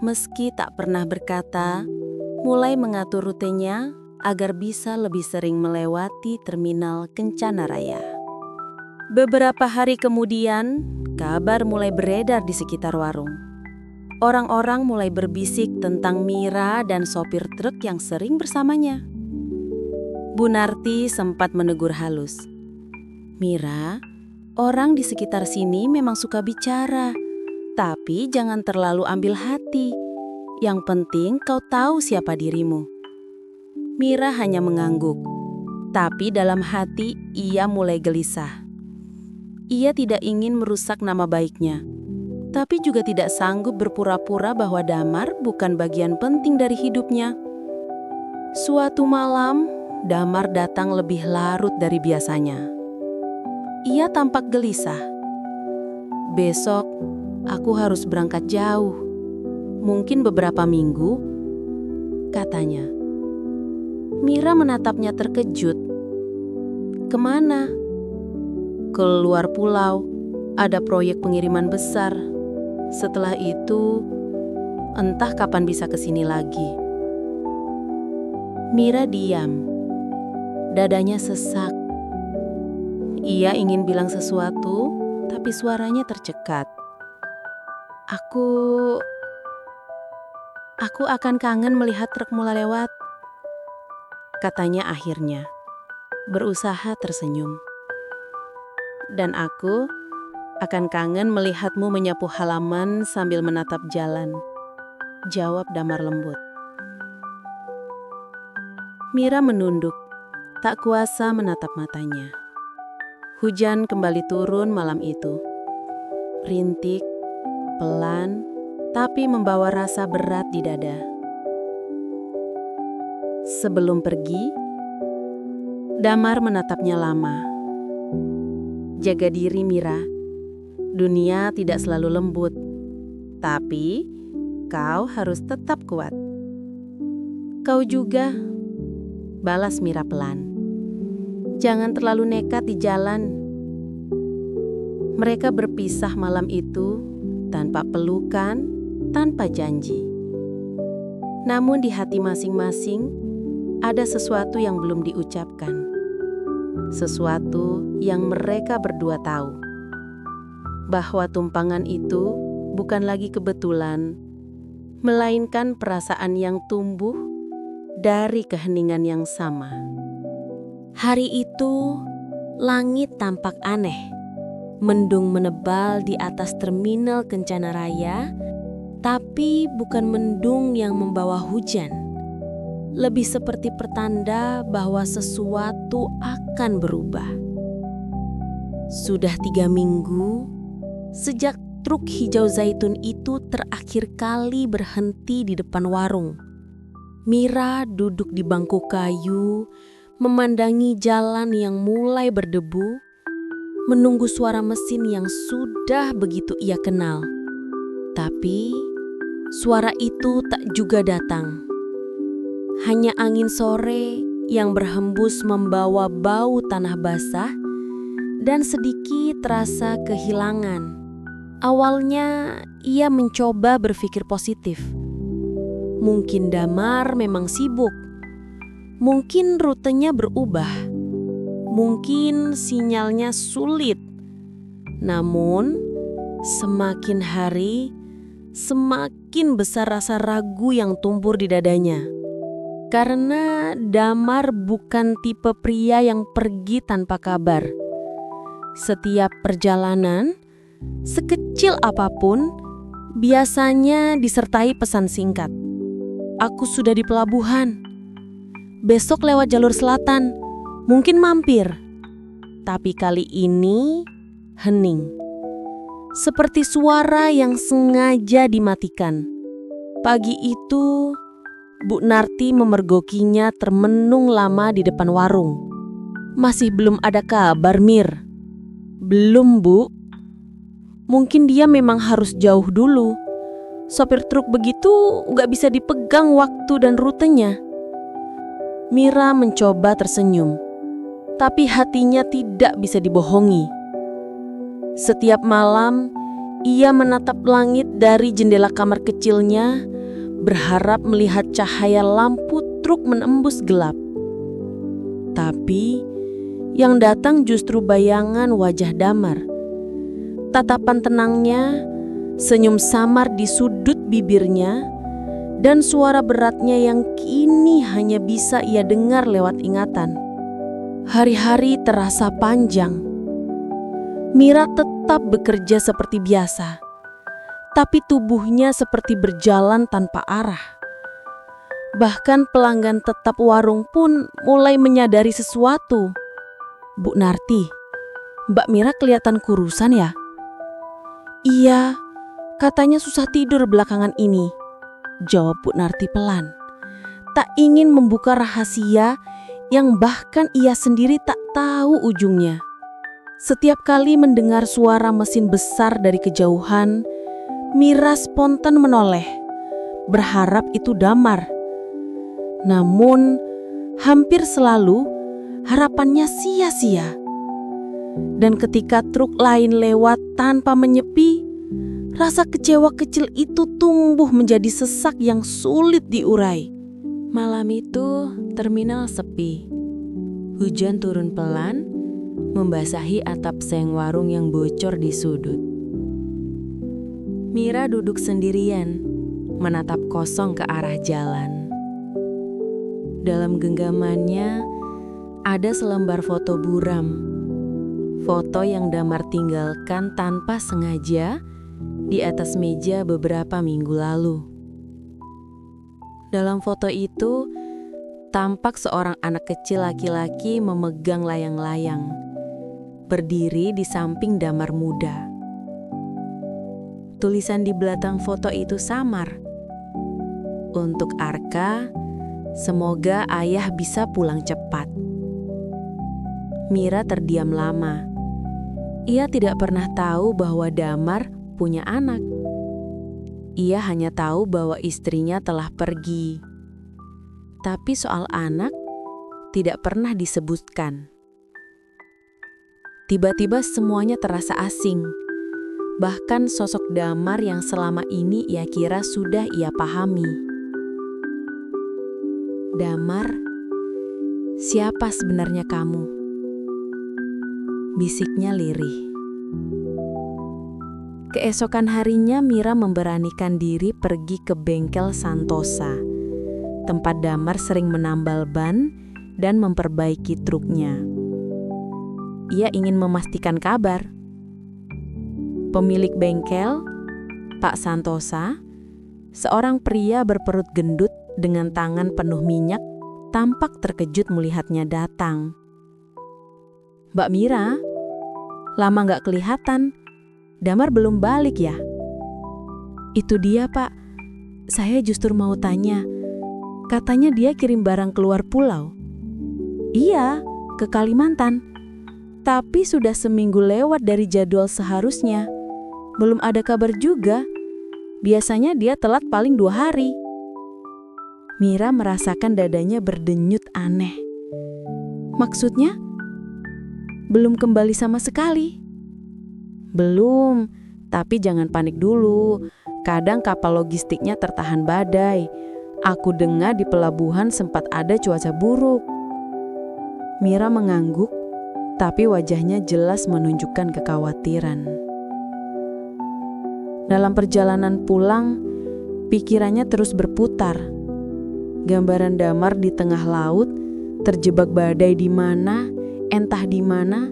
meski tak pernah berkata, mulai mengatur rutenya agar bisa lebih sering melewati terminal Kencana Raya. Beberapa hari kemudian, kabar mulai beredar di sekitar warung. Orang-orang mulai berbisik tentang Mira dan sopir truk yang sering bersamanya. Bu Narti sempat menegur halus. "Mira, orang di sekitar sini memang suka bicara, tapi jangan terlalu ambil hati. Yang penting kau tahu siapa dirimu." Mira hanya mengangguk. Tapi dalam hati ia mulai gelisah. Ia tidak ingin merusak nama baiknya, tapi juga tidak sanggup berpura-pura bahwa Damar bukan bagian penting dari hidupnya. Suatu malam, Damar datang lebih larut dari biasanya. Ia tampak gelisah. "Besok, aku harus berangkat jauh. Mungkin beberapa minggu," katanya. Mira menatapnya terkejut. "Kemana?" "Keluar pulau. Ada proyek pengiriman besar. Setelah itu, entah kapan bisa kesini lagi." Mira diam. Dadanya sesak. Ia ingin bilang sesuatu, tapi suaranya tercekat. Aku akan kangen melihat truk mulai lewat," katanya akhirnya, berusaha tersenyum. "Dan aku akan kangen melihatmu menyapu halaman sambil menatap jalan," jawab Damar lembut. Mira menunduk, tak kuasa menatap matanya. Hujan kembali turun malam itu. Rintik, pelan, tapi membawa rasa berat di dada. Sebelum pergi, Damar menatapnya lama. "Jaga diri, Mira. Dunia tidak selalu lembut, tapi kau harus tetap kuat." "Kau juga," balas Mira pelan. "Jangan terlalu nekat di jalan." Mereka berpisah malam itu tanpa pelukan, tanpa janji. Namun di hati masing-masing ada sesuatu yang belum diucapkan. Sesuatu yang mereka berdua tahu. Bahwa tumpangan itu bukan lagi kebetulan, melainkan perasaan yang tumbuh dari keheningan yang sama. Hari itu, langit tampak aneh. Mendung menebal di atas terminal Kencana Raya, tapi bukan mendung yang membawa hujan. Lebih seperti pertanda bahwa sesuatu akan berubah. Sudah 3 minggu sejak truk hijau zaitun itu terakhir kali berhenti di depan warung. Mira duduk di bangku kayu, memandangi jalan yang mulai berdebu, menunggu suara mesin yang sudah begitu ia kenal. Tapi suara itu tak juga datang. Hanya angin sore yang berhembus membawa bau tanah basah dan sedikit rasa kehilangan. Awalnya ia mencoba berpikir positif. Mungkin Damar memang sibuk. Mungkin rutenya berubah. Mungkin sinyalnya sulit. Namun, semakin hari, semakin besar rasa ragu yang tumpur di dadanya. Karena Damar bukan tipe pria yang pergi tanpa kabar. Setiap perjalanan, sekecil apapun, biasanya disertai pesan singkat. "Aku sudah di pelabuhan. Besok lewat jalur selatan, mungkin mampir." Tapi kali ini hening. Seperti suara yang sengaja dimatikan. Pagi itu, Bu Narti memergokinya termenung lama di depan warung. "Masih belum ada kabar, Mir?" "Belum, Bu." "Mungkin dia memang harus jauh dulu. Sopir truk begitu gak bisa dipegang waktu dan rutenya." Mira mencoba tersenyum, tapi hatinya tidak bisa dibohongi. Setiap malam, ia menatap langit dari jendela kamar kecilnya, berharap melihat cahaya lampu truk menembus gelap. Tapi, yang datang justru bayangan wajah Damar. Tatapan tenangnya, senyum samar di sudut bibirnya, dan suara beratnya yang kini hanya bisa ia dengar lewat ingatan. Hari-hari terasa panjang. Mira tetap bekerja seperti biasa, tapi tubuhnya seperti berjalan tanpa arah. Bahkan pelanggan tetap warung pun mulai menyadari sesuatu. Bu Narti, Mbak Mira kelihatan kurusan ya? Iya, katanya susah tidur belakangan ini, jawab Bu Narti pelan. Tak ingin membuka rahasia yang bahkan ia sendiri tak tahu ujungnya. Setiap kali mendengar suara mesin besar dari kejauhan, Mira spontan menoleh, berharap itu Damar. Namun, hampir selalu harapannya sia-sia. Dan ketika truk lain lewat tanpa menyepi, rasa kecewa kecil itu tumbuh menjadi sesak yang sulit diurai. Malam itu, terminal sepi. Hujan turun pelan, membasahi atap seng warung yang bocor di sudut. Mira duduk sendirian, menatap kosong ke arah jalan. Dalam genggamannya, ada selembar foto buram. Foto yang Damar tinggalkan tanpa sengaja di atas meja beberapa minggu lalu. Dalam foto itu, tampak seorang anak kecil laki-laki memegang layang-layang, berdiri di samping Damar muda. Tulisan di belakang foto itu samar. Untuk Arka, semoga ayah bisa pulang cepat. Mira terdiam lama. Ia tidak pernah tahu bahwa Damar punya anak. Ia hanya tahu bahwa istrinya telah pergi. Tapi soal anak tidak pernah disebutkan. Tiba-tiba semuanya terasa asing. Bahkan sosok Damar yang selama ini ia kira sudah ia pahami. Damar, siapa sebenarnya kamu? Bisiknya lirih. Keesokan harinya Mira memberanikan diri pergi ke bengkel Santosa, tempat Damar sering menambal ban dan memperbaiki truknya. Ia ingin memastikan kabar. Pemilik bengkel, Pak Santosa, seorang pria berperut gendut dengan tangan penuh minyak, tampak terkejut melihatnya datang. "Mbak Mira, lama gak kelihatan. Damar belum balik ya?" "Itu dia, Pak. Saya justru mau tanya. Katanya dia kirim barang keluar pulau." "Iya, ke Kalimantan. Tapi sudah seminggu lewat dari jadwal seharusnya. Belum ada kabar juga. Biasanya dia telat paling 2 hari. Mira merasakan dadanya berdenyut aneh. "Maksudnya? Belum kembali sama sekali?" "Belum, tapi jangan panik dulu. Kadang kapal logistiknya tertahan badai. Aku dengar di pelabuhan sempat ada cuaca buruk." Mira mengangguk, tapi wajahnya jelas menunjukkan kekhawatiran. Dalam perjalanan pulang, pikirannya terus berputar. Gambaran Damar di tengah laut, terjebak badai di mana, entah di mana,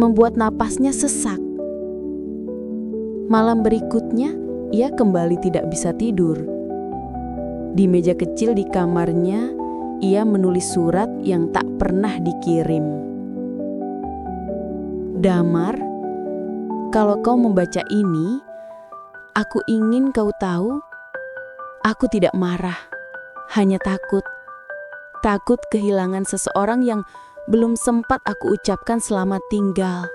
membuat napasnya sesak. Malam berikutnya, ia kembali tidak bisa tidur. Di meja kecil di kamarnya, ia menulis surat yang tak pernah dikirim. "Damar, kalau kau membaca ini, aku ingin kau tahu, aku tidak marah, hanya takut. Takut kehilangan seseorang yang belum sempat aku ucapkan selamat tinggal.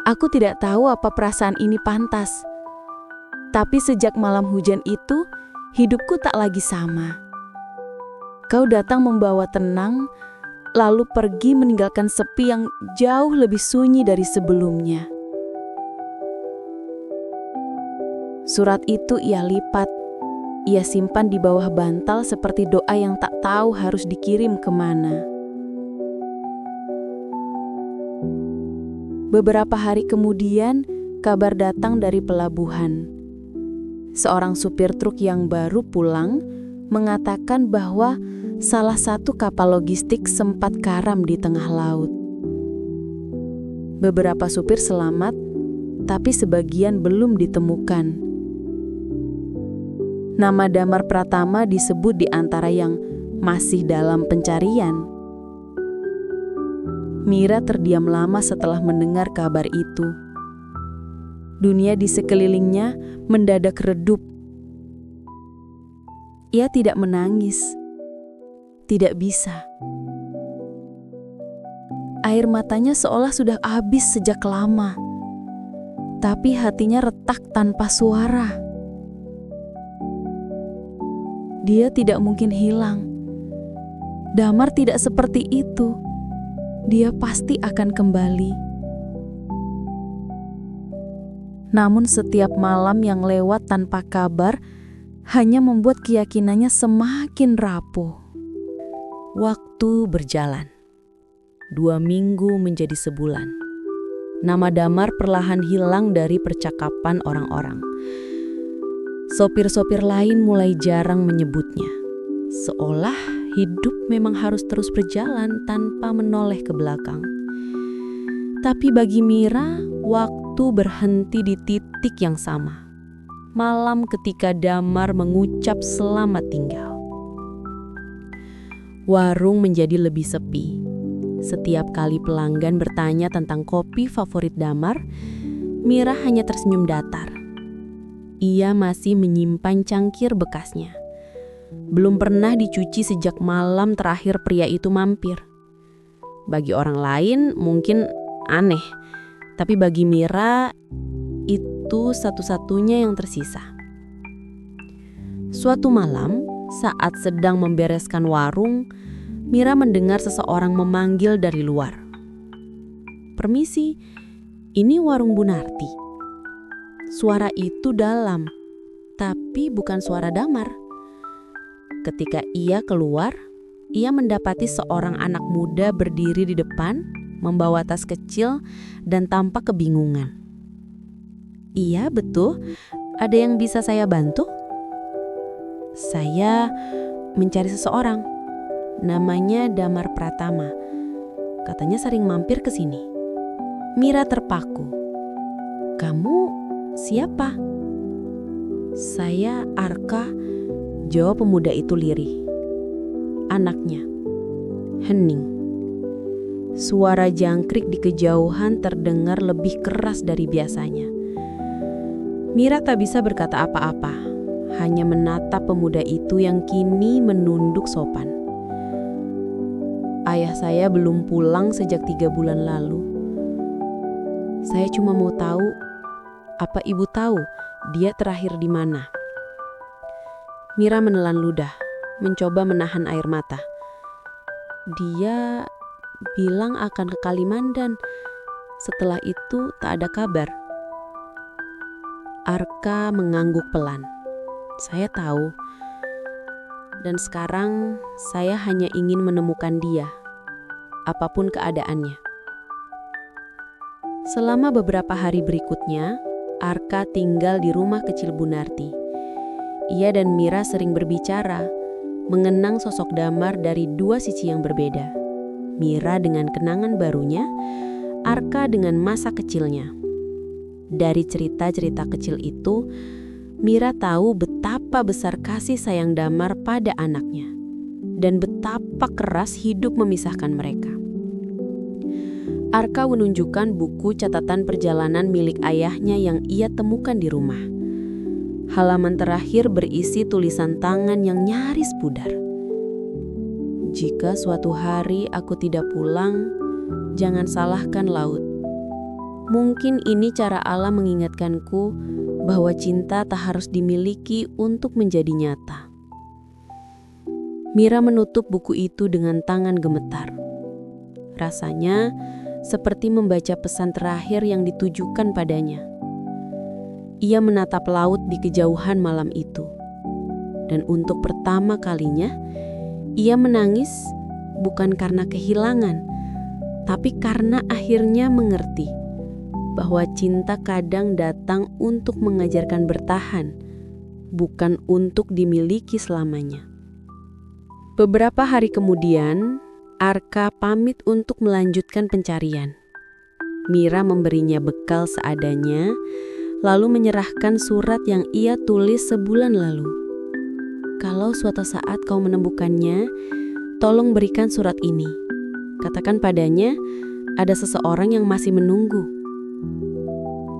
Aku tidak tahu apa perasaan ini pantas. Tapi sejak malam hujan itu, hidupku tak lagi sama. Kau datang membawa tenang, lalu pergi meninggalkan sepi yang jauh lebih sunyi dari sebelumnya." Surat itu ia lipat. Ia simpan di bawah bantal seperti doa yang tak tahu harus dikirim kemana. Beberapa hari kemudian, kabar datang dari pelabuhan. Seorang supir truk yang baru pulang mengatakan bahwa salah satu kapal logistik sempat karam di tengah laut. Beberapa supir selamat, tapi sebagian belum ditemukan. Nama Damar Pratama disebut di antara yang masih dalam pencarian. Mira terdiam lama setelah mendengar kabar itu. Dunia di sekelilingnya mendadak redup. Ia tidak menangis. Tidak bisa. Air matanya seolah sudah habis sejak lama. Tapi hatinya retak tanpa suara. Dia tidak mungkin hilang. Damar tidak seperti itu. Dia pasti akan kembali. Namun setiap malam yang lewat tanpa kabar hanya membuat keyakinannya semakin rapuh. Waktu berjalan. 2 minggu menjadi sebulan. Nama Damar perlahan hilang dari percakapan orang-orang. Sopir-sopir lain mulai jarang menyebutnya. Seolah hidup memang harus terus berjalan tanpa menoleh ke belakang. Tapi bagi Mira, waktu berhenti di titik yang sama. Malam ketika Damar mengucap selamat tinggal. Warung menjadi lebih sepi. Setiap kali pelanggan bertanya tentang kopi favorit Damar, Mira hanya tersenyum datar. Ia masih menyimpan cangkir bekasnya. Belum pernah dicuci sejak malam terakhir pria itu mampir. Bagi orang lain mungkin aneh, tapi bagi Mira itu satu-satunya yang tersisa. Suatu malam, saat sedang membereskan warung, Mira mendengar seseorang memanggil dari luar. "Permisi, ini warung Bu Narti." Suara itu dalam, tapi bukan suara Damar. Ketika ia keluar, ia mendapati seorang anak muda berdiri di depan, membawa tas kecil dan tampak kebingungan. "Iya, betul. Ada yang bisa saya bantu?" "Saya mencari seseorang. Namanya Damar Pratama. Katanya sering mampir ke sini." Mira terpaku. "Kamu siapa?" "Saya Arka," jawab pemuda itu lirih. "Anaknya." Hening. Suara jangkrik di kejauhan terdengar lebih keras dari biasanya. Mira tak bisa berkata apa-apa, hanya menatap pemuda itu yang kini menunduk sopan. "Ayah saya belum pulang sejak 3 bulan lalu. Saya cuma mau tahu, apa ibu tahu dia terakhir di mana?" Mira menelan ludah, mencoba menahan air mata. "Dia bilang akan ke Kalimantan. Setelah itu tak ada kabar." Arka mengangguk pelan. "Saya tahu. Dan sekarang saya hanya ingin menemukan dia, apapun keadaannya." Selama beberapa hari berikutnya, Arka tinggal di rumah kecil Bu Narti. Ia dan Mira sering berbicara, mengenang sosok Damar dari 2 sisi yang berbeda. Mira dengan kenangan barunya, Arka dengan masa kecilnya. Dari cerita-cerita kecil itu, Mira tahu betapa besar kasih sayang Damar pada anaknya, dan betapa keras hidup memisahkan mereka. Arka menunjukkan buku catatan perjalanan milik ayahnya yang ia temukan di rumah. Halaman terakhir berisi tulisan tangan yang nyaris pudar. "Jika suatu hari aku tidak pulang, jangan salahkan laut. Mungkin ini cara Allah mengingatkanku bahwa cinta tak harus dimiliki untuk menjadi nyata." Mira menutup buku itu dengan tangan gemetar. Rasanya seperti membaca pesan terakhir yang ditujukan padanya. Ia menatap laut di kejauhan malam itu. Dan untuk pertama kalinya, ia menangis bukan karena kehilangan, tapi karena akhirnya mengerti bahwa cinta kadang datang untuk mengajarkan bertahan, bukan untuk dimiliki selamanya. Beberapa hari kemudian, Arka pamit untuk melanjutkan pencarian. Mira memberinya bekal seadanya, lalu menyerahkan surat yang ia tulis sebulan lalu. Kalau suatu saat kau menemukannya, tolong berikan surat ini. Katakan padanya, ada seseorang yang masih menunggu.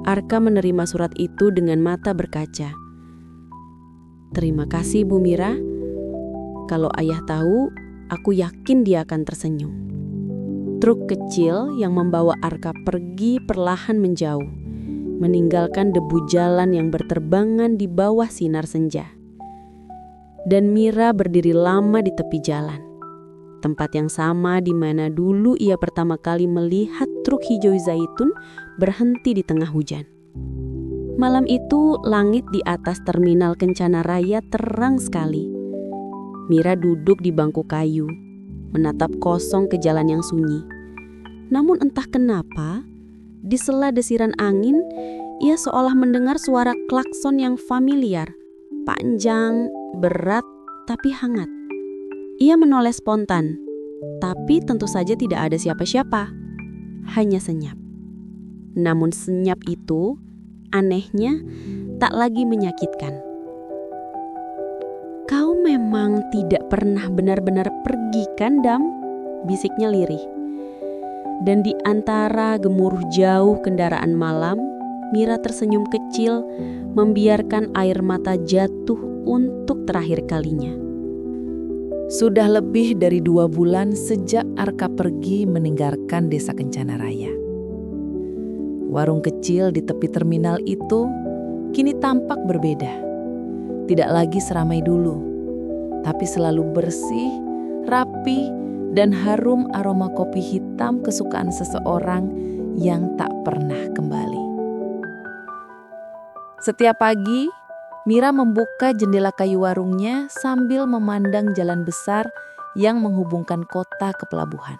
Arka menerima surat itu dengan mata berkaca. Terima kasih Bu Mira. Kalau ayah tahu, aku yakin dia akan tersenyum. Truk kecil yang membawa Arka pergi perlahan menjauh, meninggalkan debu jalan yang berterbangan di bawah sinar senja. Dan Mira berdiri lama di tepi jalan, tempat yang sama di mana dulu ia pertama kali melihat truk hijau zaitun berhenti di tengah hujan. Malam itu langit di atas terminal Kencana Raya terang sekali. Mira duduk di bangku kayu, menatap kosong ke jalan yang sunyi. Namun entah kenapa, di sela desiran angin, ia seolah mendengar suara klakson yang familiar, panjang, berat, tapi hangat. Ia menoleh spontan, tapi tentu saja tidak ada siapa-siapa, hanya senyap. Namun senyap itu, anehnya, tak lagi menyakitkan. Kau memang tidak pernah benar-benar pergi kan, Dam? Bisiknya lirih. Dan di antara gemuruh jauh kendaraan malam, Mira tersenyum kecil, membiarkan air mata jatuh untuk terakhir kalinya. Sudah lebih dari 2 bulan sejak Arka pergi meninggalkan desa Kencana Raya. Warung kecil di tepi terminal itu kini tampak berbeda. Tidak lagi seramai dulu, tapi selalu bersih, rapi, dan harum aroma kopi hitam kesukaan seseorang yang tak pernah kembali. Setiap pagi, Mira membuka jendela kayu warungnya sambil memandang jalan besar yang menghubungkan kota ke pelabuhan.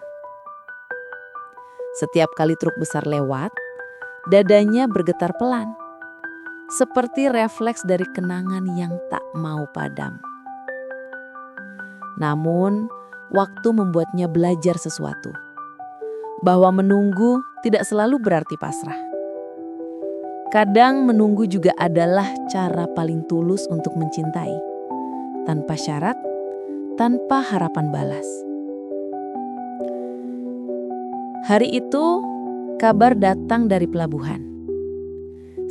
Setiap kali truk besar lewat, dadanya bergetar pelan, seperti refleks dari kenangan yang tak mau padam. Namun, waktu membuatnya belajar sesuatu, bahwa menunggu tidak selalu berarti pasrah. Kadang menunggu juga adalah cara paling tulus untuk mencintai, tanpa syarat, tanpa harapan balas. Hari itu, kabar datang dari pelabuhan.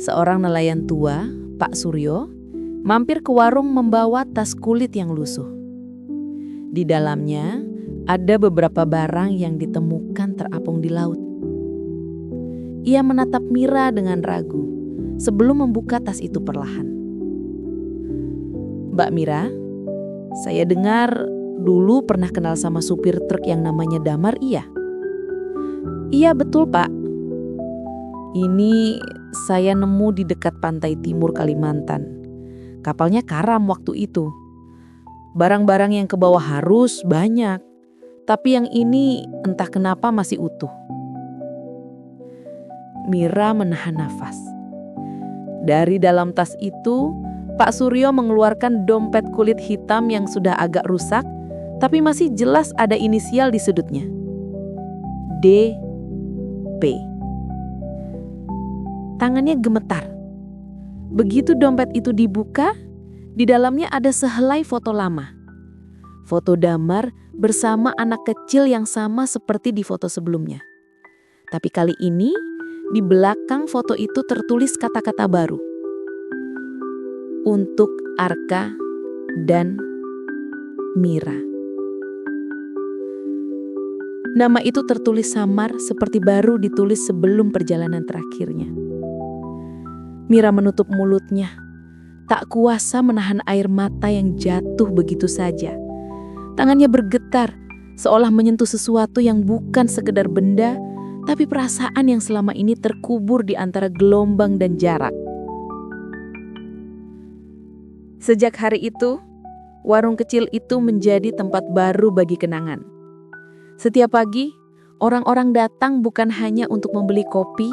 Seorang nelayan tua, Pak Suryo, mampir ke warung membawa tas kulit yang lusuh. Di dalamnya ada beberapa barang yang ditemukan terapung di laut. Ia menatap Mira dengan ragu sebelum membuka tas itu perlahan. Mbak Mira, saya dengar dulu pernah kenal sama supir truk yang namanya Damar, iya? Iya betul Pak. Ini saya nemu di dekat pantai timur Kalimantan. Kapalnya karam waktu itu. Barang-barang yang ke bawah harus banyak, tapi yang ini entah kenapa masih utuh. Mira menahan nafas. Dari dalam tas itu, Pak Suryo mengeluarkan dompet kulit hitam yang sudah agak rusak, tapi masih jelas ada inisial di sudutnya. DP. Tangannya gemetar. Begitu dompet itu dibuka, di dalamnya ada sehelai foto lama. Foto Damar bersama anak kecil yang sama seperti di foto sebelumnya. Tapi kali ini, di belakang foto itu tertulis kata-kata baru. Untuk Arka dan Mira. Nama itu tertulis samar seperti baru ditulis sebelum perjalanan terakhirnya. Mira menutup mulutnya, tak kuasa menahan air mata yang jatuh begitu saja. Tangannya bergetar, seolah menyentuh sesuatu yang bukan sekedar benda, tapi perasaan yang selama ini terkubur di antara gelombang dan jarak. Sejak hari itu, warung kecil itu menjadi tempat baru bagi kenangan. Setiap pagi, orang-orang datang bukan hanya untuk membeli kopi,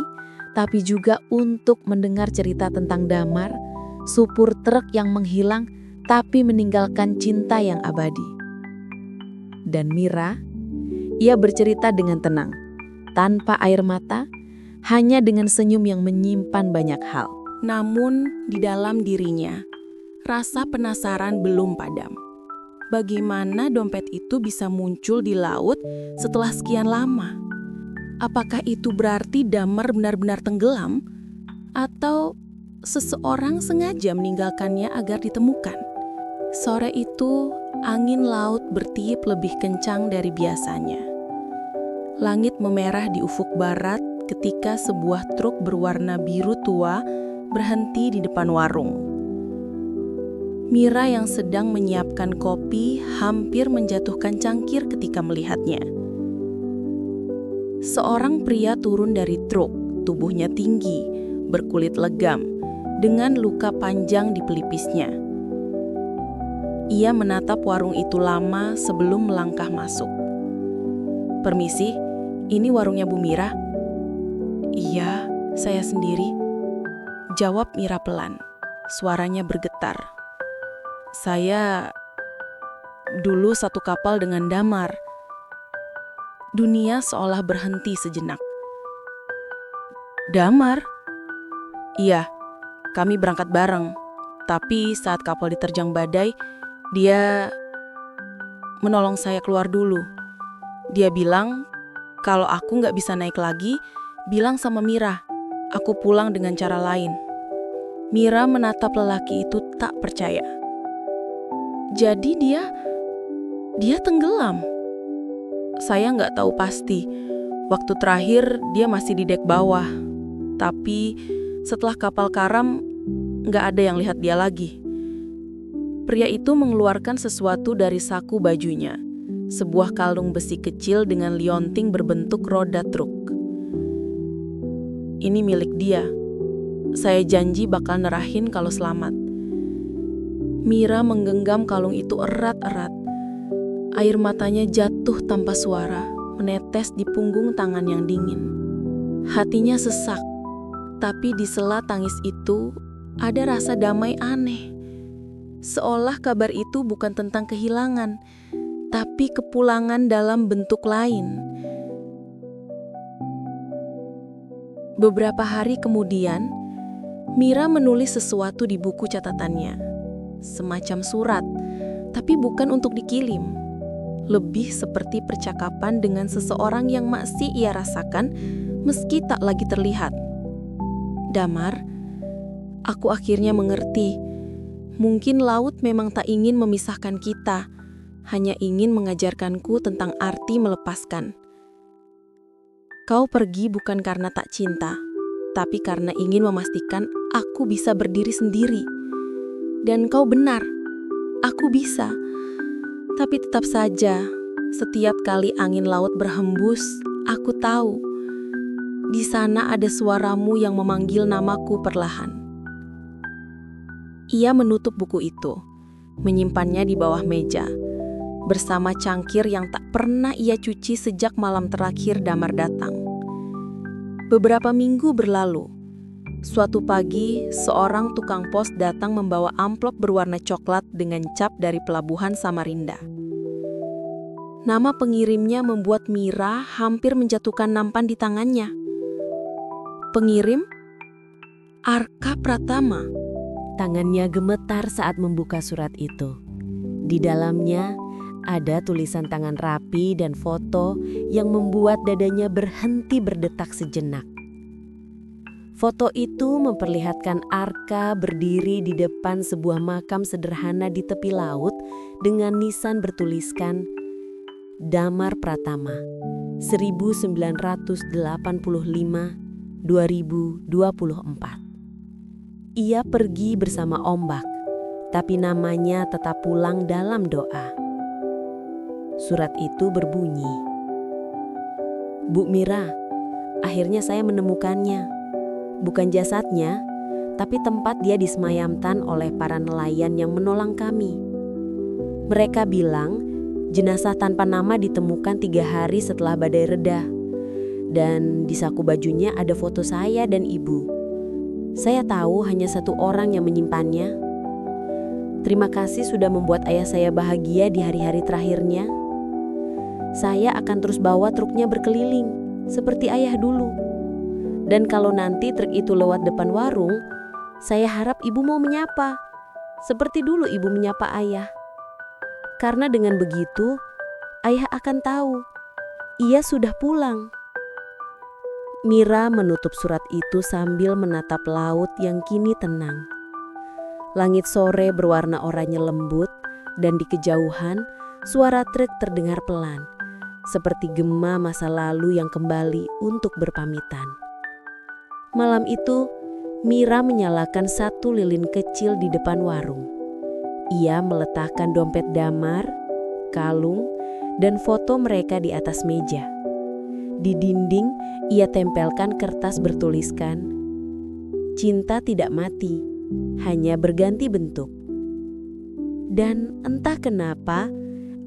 tapi juga untuk mendengar cerita tentang Damar, supur truk yang menghilang tapi meninggalkan cinta yang abadi. Dan Mira, ia bercerita dengan tenang, tanpa air mata, hanya dengan senyum yang menyimpan banyak hal. Namun di dalam dirinya, Rasa penasaran belum padam. Bagaimana dompet itu bisa muncul di laut setelah sekian lama? Apakah itu berarti Damar benar-benar tenggelam? Atau seseorang sengaja meninggalkannya agar ditemukan? Sore itu, angin laut bertiup lebih kencang dari biasanya. Langit memerah di ufuk barat ketika sebuah truk berwarna biru tua berhenti di depan warung. Mira yang sedang menyiapkan kopi hampir menjatuhkan cangkir ketika melihatnya. Seorang pria turun dari truk, tubuhnya tinggi, berkulit legam, dengan luka panjang di pelipisnya. Ia menatap warung itu lama sebelum melangkah masuk. "Permisi, ini warungnya Bu Mira?" "Iya, saya sendiri," jawab Mira pelan. Suaranya bergetar. "Saya dulu satu kapal dengan Damar." Dunia seolah berhenti sejenak. "Damar?" "Iya, kami berangkat bareng. Tapi saat kapal diterjang badai, dia menolong saya keluar dulu. Dia bilang, kalau aku nggak bisa naik lagi, bilang sama Mira, aku pulang dengan cara lain." Mira menatap lelaki itu tak percaya. "Jadi dia tenggelam?" "Saya nggak tahu pasti. Waktu terakhir dia masih di dek bawah. Tapi setelah kapal karam, nggak ada yang lihat dia lagi." Pria itu mengeluarkan sesuatu dari saku bajunya. Sebuah kalung besi kecil dengan lionting berbentuk roda truk. "Ini milik dia. Saya janji bakal nerahin kalau selamat." Mira menggenggam kalung itu erat-erat. Air matanya jatuh tanpa suara, menetes di punggung tangan yang dingin. Hatinya sesak, tapi di sela tangis itu ada rasa damai aneh. Seolah kabar itu bukan tentang kehilangan, tapi kepulangan dalam bentuk lain. Beberapa hari kemudian, Mira menulis sesuatu di buku catatannya. Semacam surat, tapi bukan untuk dikirim. Lebih seperti percakapan dengan seseorang yang masih ia rasakan meski tak lagi terlihat. "Damar, aku akhirnya mengerti. Mungkin laut memang tak ingin memisahkan kita, hanya ingin mengajarkanku tentang arti melepaskan. Kau pergi bukan karena tak cinta, tapi karena ingin memastikan aku bisa berdiri sendiri. Dan kau benar, aku bisa. Tapi tetap saja, setiap kali angin laut berhembus, aku tahu di sana ada suaramu yang memanggil namaku perlahan." Ia menutup buku itu, menyimpannya di bawah meja, bersama cangkir yang tak pernah ia cuci sejak malam terakhir Damar datang. Beberapa minggu berlalu. Suatu pagi, seorang tukang pos datang membawa amplop berwarna coklat dengan cap dari pelabuhan Samarinda. Nama pengirimnya membuat Mira hampir menjatuhkan nampan di tangannya. Pengirim? Arka Pratama. Tangannya gemetar saat membuka surat itu. Di dalamnya ada tulisan tangan rapi dan foto yang membuat dadanya berhenti berdetak sejenak. Foto itu memperlihatkan Arka berdiri di depan sebuah makam sederhana di tepi laut dengan nisan bertuliskan Damar Pratama 1985-2024. Ia pergi bersama ombak, tapi namanya tetap pulang dalam doa. Surat itu berbunyi, "Bu Mira, akhirnya saya menemukannya. Bukan jasadnya, tapi tempat dia disemayamkan oleh para nelayan yang menolong kami. Mereka bilang jenazah tanpa nama ditemukan 3 hari setelah badai reda. Dan di saku bajunya ada foto saya dan ibu. Saya tahu hanya satu orang yang menyimpannya. Terima kasih sudah membuat ayah saya bahagia di hari-hari terakhirnya. Saya akan terus bawa truknya berkeliling, seperti ayah dulu. Dan kalau nanti truk itu lewat depan warung, saya harap ibu mau menyapa. seperti dulu ibu menyapa ayah. Karena dengan begitu, ayah akan tahu ia sudah pulang. Mira menutup surat itu sambil menatap laut yang kini tenang. Langit sore berwarna oranye lembut dan di kejauhan suara truk terdengar pelan, seperti gema masa lalu yang kembali untuk berpamitan. Malam itu, Mira menyalakan satu lilin kecil di depan warung. Ia meletakkan dompet damar, kalung, dan foto mereka di atas meja. Di dinding, ia tempelkan kertas bertuliskan, "Cinta tidak mati, hanya berganti bentuk." Dan entah kenapa,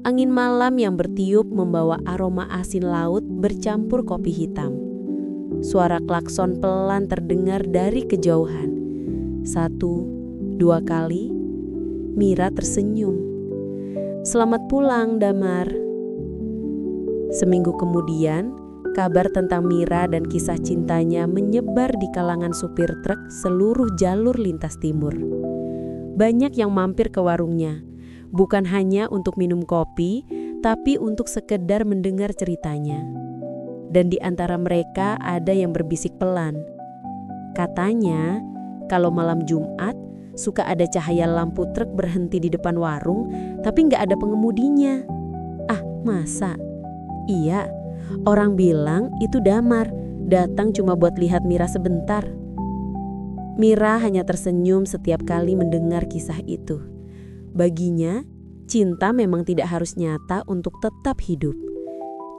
angin malam yang bertiup membawa aroma asin laut bercampur kopi hitam. Suara klakson pelan terdengar dari kejauhan. 1, 2 kali, Mira tersenyum. "Selamat pulang, Damar." Seminggu kemudian, kabar tentang Mira dan kisah cintanya menyebar di kalangan supir truk seluruh jalur lintas timur. Banyak yang mampir ke warungnya, bukan hanya untuk minum kopi, tapi untuk sekedar mendengar ceritanya. Dan di antara mereka ada yang berbisik pelan. Katanya, kalau malam Jumat suka ada cahaya lampu truk berhenti di depan warung, tapi nggak ada pengemudinya. Ah, masa? Iya, orang bilang itu Damar, datang cuma buat lihat Mira sebentar. Mira hanya tersenyum setiap kali mendengar kisah itu. Baginya, cinta memang tidak harus nyata untuk tetap hidup.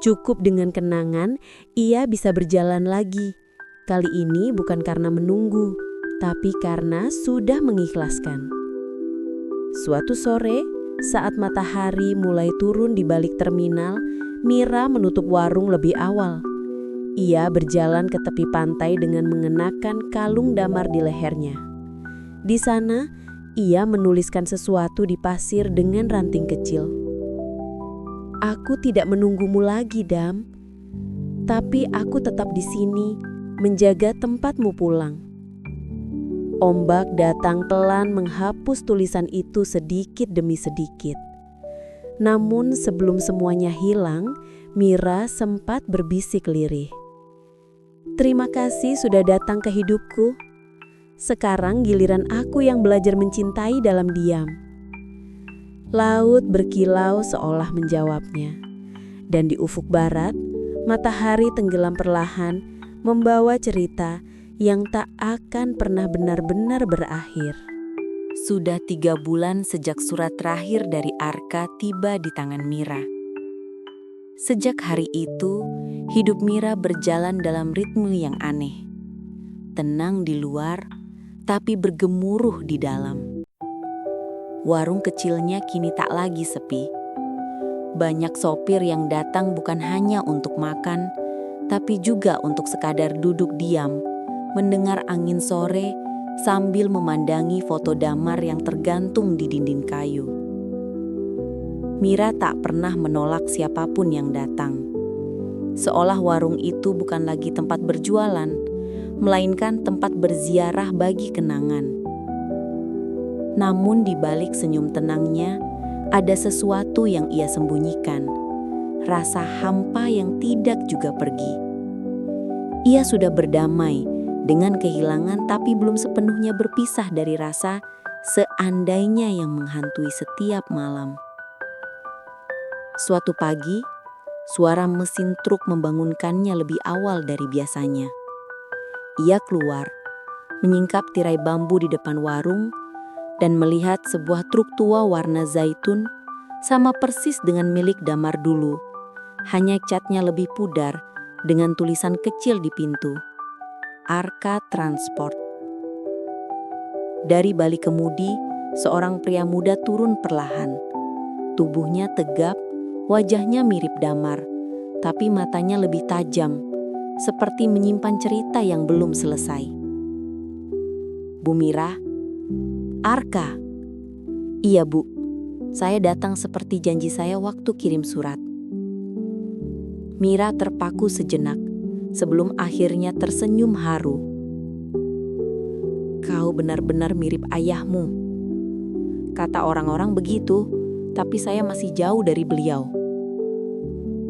Cukup dengan kenangan, ia bisa berjalan lagi. Kali ini bukan karena menunggu, tapi karena sudah mengikhlaskan. Suatu sore, saat matahari mulai turun di balik terminal, Mira menutup warung lebih awal. Ia berjalan ke tepi pantai dengan mengenakan kalung damar di lehernya. Di sana, ia menuliskan sesuatu di pasir dengan ranting kecil. "Aku tidak menunggumu lagi, Dam. Tapi aku tetap di sini, menjaga tempatmu pulang." Ombak datang pelan menghapus tulisan itu sedikit demi sedikit. Namun sebelum semuanya hilang, Mira sempat berbisik lirih. "Terima kasih sudah datang ke hidupku. Sekarang giliran aku yang belajar mencintai dalam diam." Laut berkilau seolah menjawabnya. Dan di ufuk barat, matahari tenggelam perlahan membawa cerita yang tak akan pernah benar-benar berakhir. Sudah 3 bulan sejak surat terakhir dari Arka tiba di tangan Mira. Sejak hari itu, hidup Mira berjalan dalam ritme yang aneh. Tenang di luar, tapi bergemuruh di dalam. Warung kecilnya kini tak lagi sepi. Banyak sopir yang datang bukan hanya untuk makan, tapi juga untuk sekadar duduk diam, mendengar angin sore sambil memandangi foto Damar yang tergantung di dinding kayu. Mira tak pernah menolak siapapun yang datang. Seolah warung itu bukan lagi tempat berjualan, melainkan tempat berziarah bagi kenangan. Namun di balik senyum tenangnya, ada sesuatu yang ia sembunyikan, rasa hampa yang tidak juga pergi. Ia sudah berdamai dengan kehilangan tapi belum sepenuhnya berpisah dari rasa seandainya yang menghantui setiap malam. Suatu pagi, suara mesin truk membangunkannya lebih awal dari biasanya. Ia keluar, menyingkap tirai bambu di depan warung, dan melihat sebuah truk tua warna zaitun sama persis dengan milik Damar dulu. Hanya catnya lebih pudar dengan tulisan kecil di pintu, Arka Transport. Dari balik kemudi, seorang pria muda turun perlahan. Tubuhnya tegap, wajahnya mirip Damar, tapi matanya lebih tajam, seperti menyimpan cerita yang belum selesai. "Bu Mira?" "Arka." "Iya Bu, saya datang seperti janji saya waktu kirim surat." Mira terpaku sejenak, sebelum akhirnya tersenyum haru. "Kau benar-benar mirip ayahmu." Kata orang-orang begitu, tapi saya masih jauh dari beliau.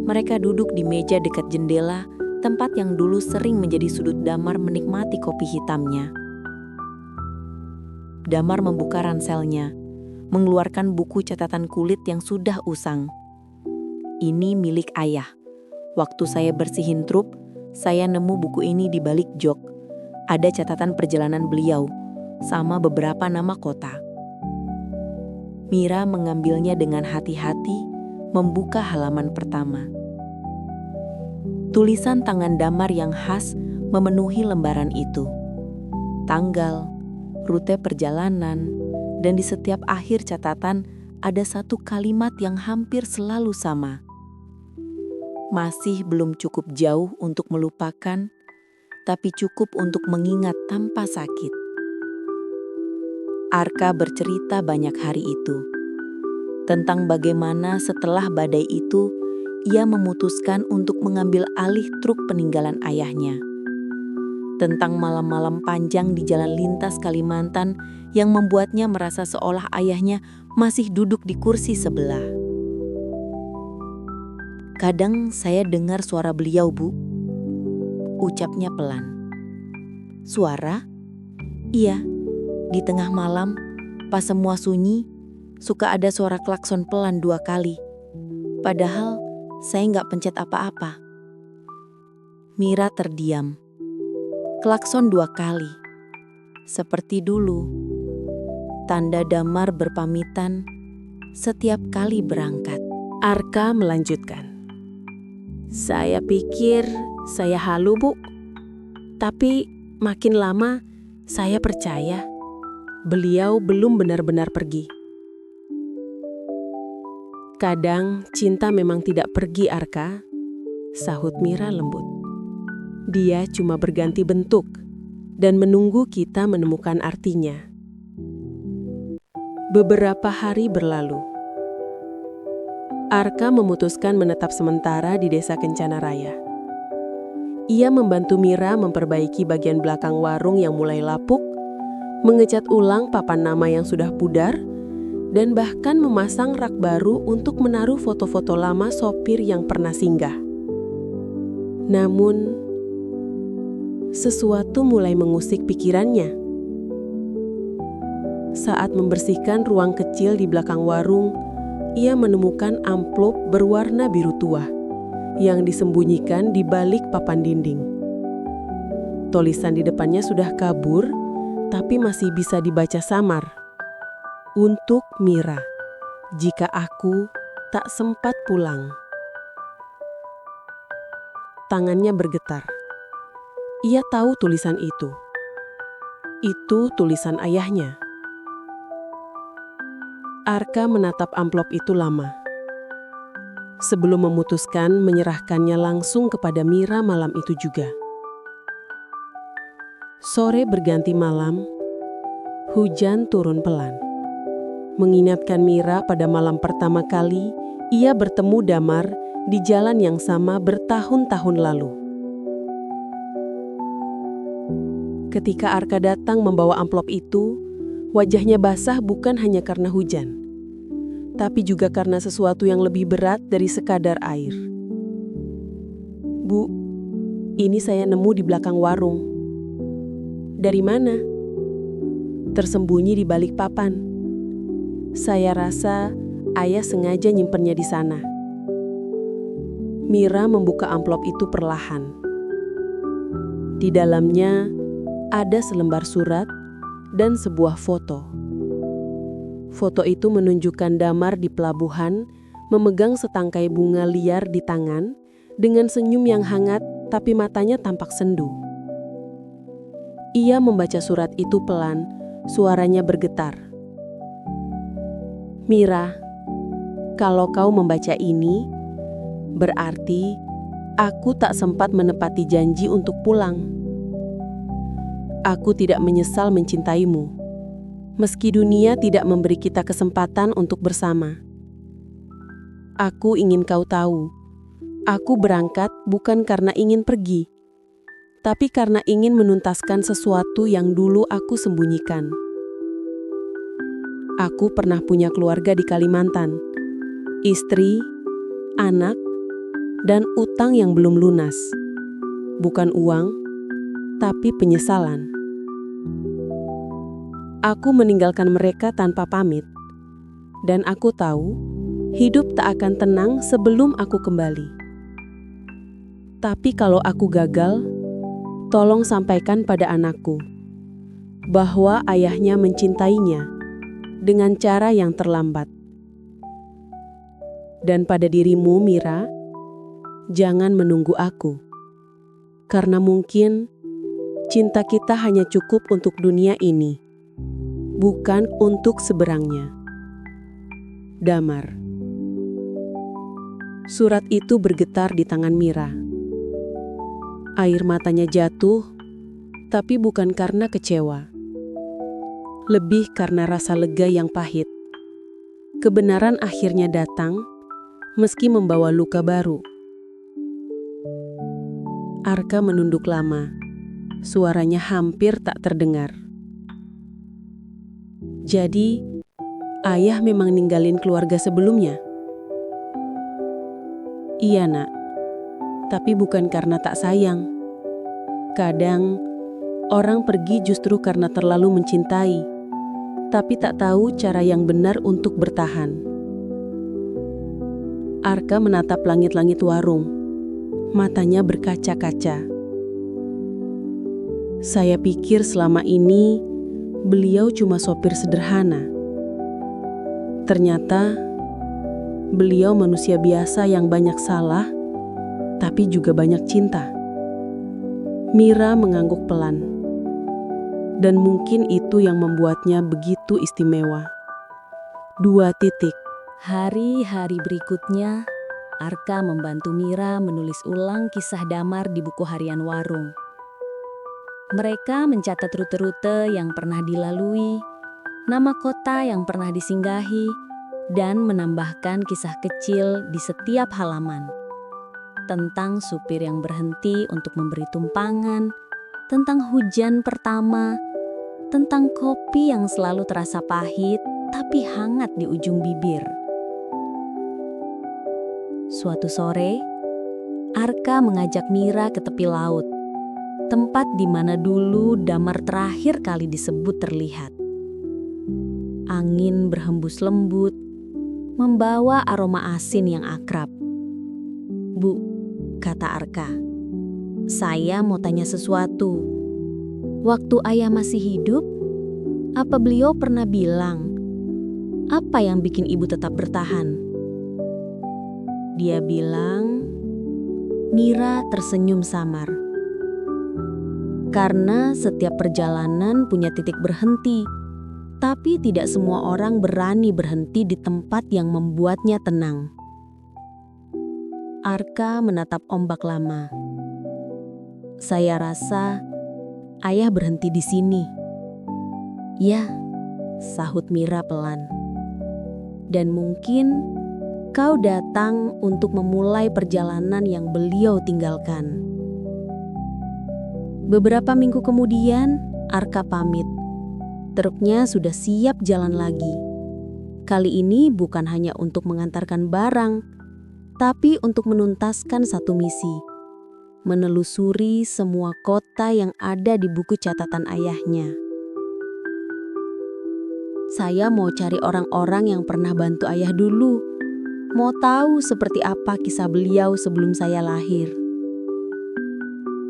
Mereka duduk di meja dekat jendela, tempat yang dulu sering menjadi sudut Damar menikmati kopi hitamnya. Damar membuka ranselnya, mengeluarkan buku catatan kulit yang sudah usang. Ini milik ayah. Waktu saya bersihin truk, saya nemu buku ini di balik jok. Ada catatan perjalanan beliau, sama beberapa nama kota. Mira mengambilnya dengan hati-hati, membuka halaman pertama. Tulisan tangan Damar yang khas memenuhi lembaran itu. Tanggal, rute perjalanan, dan di setiap akhir catatan ada satu kalimat yang hampir selalu sama. Masih belum cukup jauh untuk melupakan, tapi cukup untuk mengingat tanpa sakit. Arka bercerita banyak hari itu, tentang bagaimana setelah badai itu, ia memutuskan untuk mengambil alih truk peninggalan ayahnya. Tentang malam-malam panjang di jalan lintas Kalimantan yang membuatnya merasa seolah ayahnya masih duduk di kursi sebelah. Kadang saya dengar suara beliau, Bu. Ucapnya pelan. Suara? Iya. Di tengah malam, pas semua sunyi, suka ada suara klakson pelan 2 kali. Padahal saya nggak pencet apa-apa. Mira terdiam. Klakson 2 kali. Seperti dulu. Tanda Damar berpamitan setiap kali berangkat. Arka melanjutkan. Saya pikir saya halu, Bu. Tapi makin lama saya percaya beliau belum benar-benar pergi. Kadang cinta memang tidak pergi, Arka, sahut Mira lembut. Dia cuma berganti bentuk dan menunggu kita menemukan artinya. Beberapa hari berlalu. Arka memutuskan menetap sementara di Desa Kencana Raya. Ia membantu Mira memperbaiki bagian belakang warung yang mulai lapuk, mengecat ulang papan nama yang sudah pudar, dan bahkan memasang rak baru untuk menaruh foto-foto lama sopir yang pernah singgah. Namun, sesuatu mulai mengusik pikirannya. Saat membersihkan ruang kecil di belakang warung, ia menemukan amplop berwarna biru tua yang disembunyikan di balik papan dinding. Tulisan di depannya sudah kabur, tapi masih bisa dibaca samar. Untuk Mira, jika aku tak sempat pulang. Tangannya bergetar. Ia tahu tulisan itu. Itu tulisan ayahnya. Arka menatap amplop itu lama. Sebelum memutuskan menyerahkannya langsung kepada Mira malam itu juga. Sore berganti malam, hujan turun pelan. Mengingatkan Mira pada malam pertama kali ia bertemu Damar di jalan yang sama bertahun-tahun lalu. Ketika Arka datang membawa amplop itu, wajahnya basah bukan hanya karena hujan, tapi juga karena sesuatu yang lebih berat dari sekadar air. Bu, ini saya nemu di belakang warung. Dari mana? Tersembunyi di balik papan. Saya rasa ayah sengaja nyimpennya di sana. Mira membuka amplop itu perlahan. Di dalamnya ada selembar surat dan sebuah foto. Foto itu menunjukkan Damar di pelabuhan memegang setangkai bunga liar di tangan dengan senyum yang hangat tapi matanya tampak sendu. Ia membaca surat itu pelan, suaranya bergetar. Mira, kalau kau membaca ini, berarti aku tak sempat menepati janji untuk pulang. Aku tidak menyesal mencintaimu, meski dunia tidak memberi kita kesempatan untuk bersama. Aku ingin kau tahu, aku berangkat bukan karena ingin pergi, tapi karena ingin menuntaskan sesuatu yang dulu aku sembunyikan. Aku pernah punya keluarga di Kalimantan. Istri, anak, dan utang yang belum lunas. Bukan uang, tapi penyesalan. Aku meninggalkan mereka tanpa pamit. Dan aku tahu, hidup tak akan tenang sebelum aku kembali. Tapi kalau aku gagal, tolong sampaikan pada anakku bahwa ayahnya mencintainya dengan cara yang terlambat. Dan pada dirimu, Mira, jangan menunggu aku. Karena mungkin cinta kita hanya cukup untuk dunia ini, bukan untuk seberangnya. Damar. Surat itu bergetar di tangan Mira. Air matanya jatuh, tapi bukan karena kecewa. Lebih karena rasa lega yang pahit. Kebenaran akhirnya datang, meski membawa luka baru. Arka menunduk lama. Suaranya hampir tak terdengar. Jadi, ayah memang ninggalin keluarga sebelumnya? Iya, Nak. Tapi bukan karena tak sayang. Kadang, orang pergi justru karena terlalu mencintai, tapi tak tahu cara yang benar untuk bertahan. Arka menatap langit-langit warung. Matanya berkaca-kaca. Saya pikir selama ini, beliau cuma sopir sederhana. Ternyata, beliau manusia biasa yang banyak salah, tapi juga banyak cinta. Mira mengangguk pelan. Dan mungkin itu yang membuatnya begitu istimewa. 2 titik. Hari-hari berikutnya, Arka membantu Mira menulis ulang kisah Damar di buku harian warung. Mereka mencatat rute-rute yang pernah dilalui, nama kota yang pernah disinggahi, dan menambahkan kisah kecil di setiap halaman. Tentang supir yang berhenti untuk memberi tumpangan, tentang hujan pertama, tentang kopi yang selalu terasa pahit tapi hangat di ujung bibir. Suatu sore, Arka mengajak Mira ke tepi laut, tempat di mana dulu Damar terakhir kali disebut terlihat. Angin berhembus lembut, membawa aroma asin yang akrab. "Bu," kata Arka, "saya mau tanya sesuatu. Waktu ayah masih hidup, apa beliau pernah bilang, apa yang bikin ibu tetap bertahan?" Dia bilang, Mira tersenyum samar. Karena setiap perjalanan punya titik berhenti, tapi tidak semua orang berani berhenti di tempat yang membuatnya tenang. Arka menatap ombak lama. "Saya rasa ayah berhenti di sini." "Ya," sahut Mira pelan. "Dan mungkin kau datang untuk memulai perjalanan yang beliau tinggalkan." Beberapa minggu kemudian, Arka pamit. Truknya sudah siap jalan lagi. Kali ini bukan hanya untuk mengantarkan barang, tapi untuk menuntaskan satu misi. Menelusuri semua kota yang ada di buku catatan ayahnya. "Saya mau cari orang-orang yang pernah bantu ayah dulu. Mau tahu seperti apa kisah beliau sebelum saya lahir."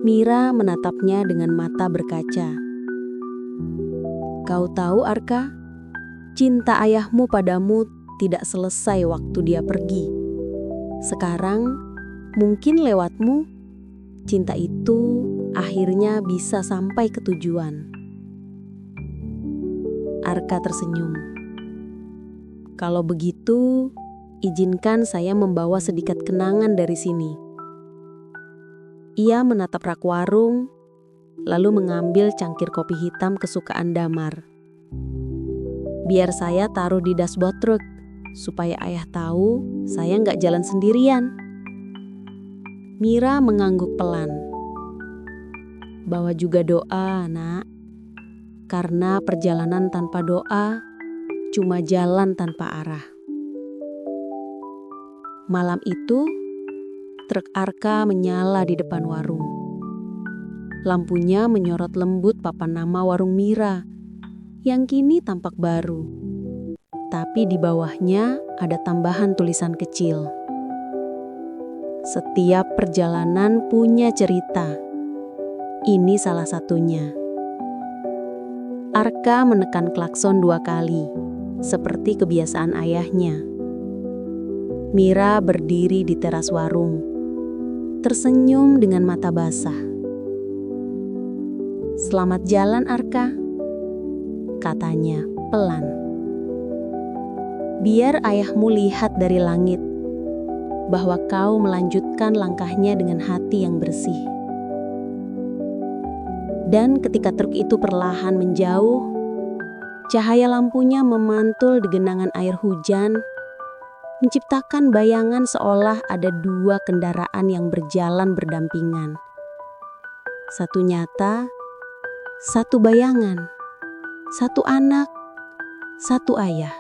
Mira menatapnya dengan mata berkaca. "Kau tahu, Arka, cinta ayahmu padamu tidak selesai waktu dia pergi. Sekarang, mungkin lewatmu, cinta itu akhirnya bisa sampai ke tujuan." Arka tersenyum. "Kalau begitu, izinkan saya membawa sedikit kenangan dari sini." Ia menatap rak warung, lalu mengambil cangkir kopi hitam kesukaan Damar. "Biar saya taruh di dashboard truk, supaya ayah tahu saya nggak jalan sendirian." Mira mengangguk pelan. "Bawa juga doa, Nak. Karena perjalanan tanpa doa cuma jalan tanpa arah. Malam itu, truk Arka menyala di depan warung. Lampunya menyorot lembut papan nama warung Mira, yang kini tampak baru. Tapi di bawahnya ada tambahan tulisan kecil. Setiap perjalanan punya cerita. Ini salah satunya. Arka menekan klakson 2 kali, seperti kebiasaan ayahnya. Mira berdiri di teras warung, tersenyum dengan mata basah. "Selamat jalan, Arka," katanya pelan. "Biar ayahmu lihat dari langit bahwa kau melanjutkan langkahnya dengan hati yang bersih." Dan ketika truk itu perlahan menjauh, cahaya lampunya memantul di genangan air hujan, menciptakan bayangan seolah ada 2 kendaraan yang berjalan berdampingan. Satu nyata, satu bayangan, satu anak, satu ayah.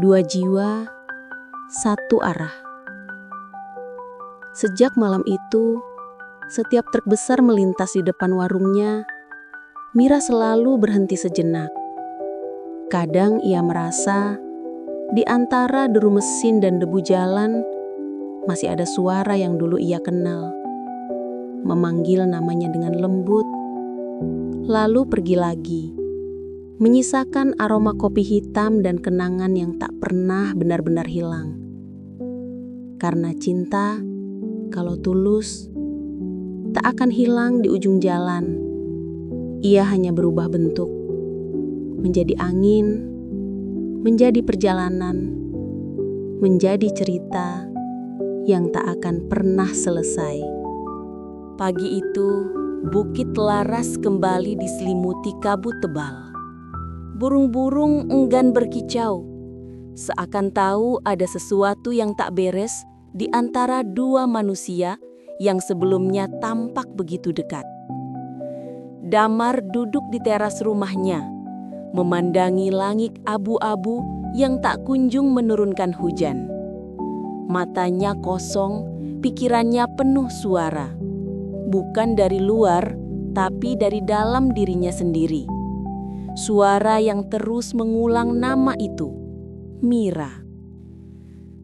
2 jiwa, satu arah. Sejak malam itu, setiap truk besar melintas di depan warungnya, Mira selalu berhenti sejenak. Kadang ia merasa, di antara deru mesin dan debu jalan, masih ada suara yang dulu ia kenal. Memanggil namanya dengan lembut, lalu pergi lagi, menyisakan aroma kopi hitam dan kenangan yang tak pernah benar-benar hilang. Karena cinta, kalau tulus, tak akan hilang di ujung jalan. Ia hanya berubah bentuk, menjadi angin, menjadi perjalanan, menjadi cerita yang tak akan pernah selesai. Pagi itu, Bukit Laras kembali diselimuti kabut tebal. Burung-burung enggan berkicau, seakan tahu ada sesuatu yang tak beres di antara 2 manusia yang sebelumnya tampak begitu dekat. Damar duduk di teras rumahnya, memandangi langit abu-abu yang tak kunjung menurunkan hujan. Matanya kosong, pikirannya penuh suara. Bukan dari luar, tapi dari dalam dirinya sendiri. Suara yang terus mengulang nama itu, Mira.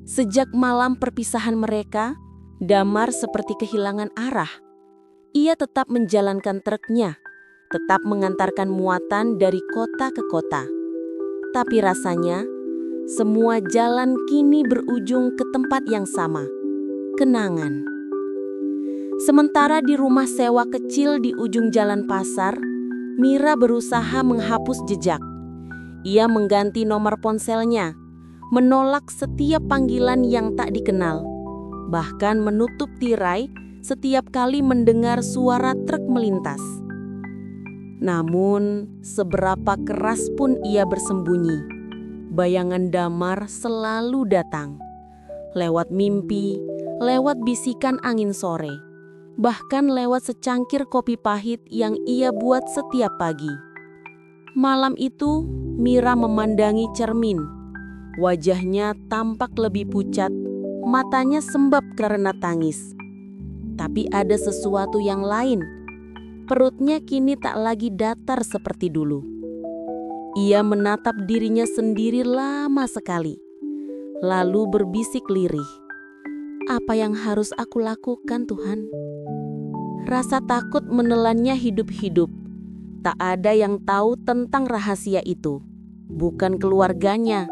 Sejak malam perpisahan mereka, Damar seperti kehilangan arah. Ia tetap menjalankan truknya, tetap mengantarkan muatan dari kota ke kota. Tapi rasanya, semua jalan kini berujung ke tempat yang sama, kenangan. Sementara di rumah sewa kecil di ujung jalan pasar, Mira berusaha menghapus jejak. Ia mengganti nomor ponselnya, menolak setiap panggilan yang tak dikenal, bahkan menutup tirai setiap kali mendengar suara truk melintas. Namun, seberapa keras pun ia bersembunyi, bayangan Damar selalu datang. Lewat mimpi, lewat bisikan angin sore, bahkan lewat secangkir kopi pahit yang ia buat setiap pagi. Malam itu, Mira memandangi cermin. Wajahnya tampak lebih pucat, matanya sembab karena tangis. Tapi ada sesuatu yang lain. Perutnya kini tak lagi datar seperti dulu. Ia menatap dirinya sendiri lama sekali, lalu berbisik lirih. "Apa yang harus aku lakukan, Tuhan?" Rasa takut menelannya hidup-hidup. Tak ada yang tahu tentang rahasia itu. Bukan keluarganya,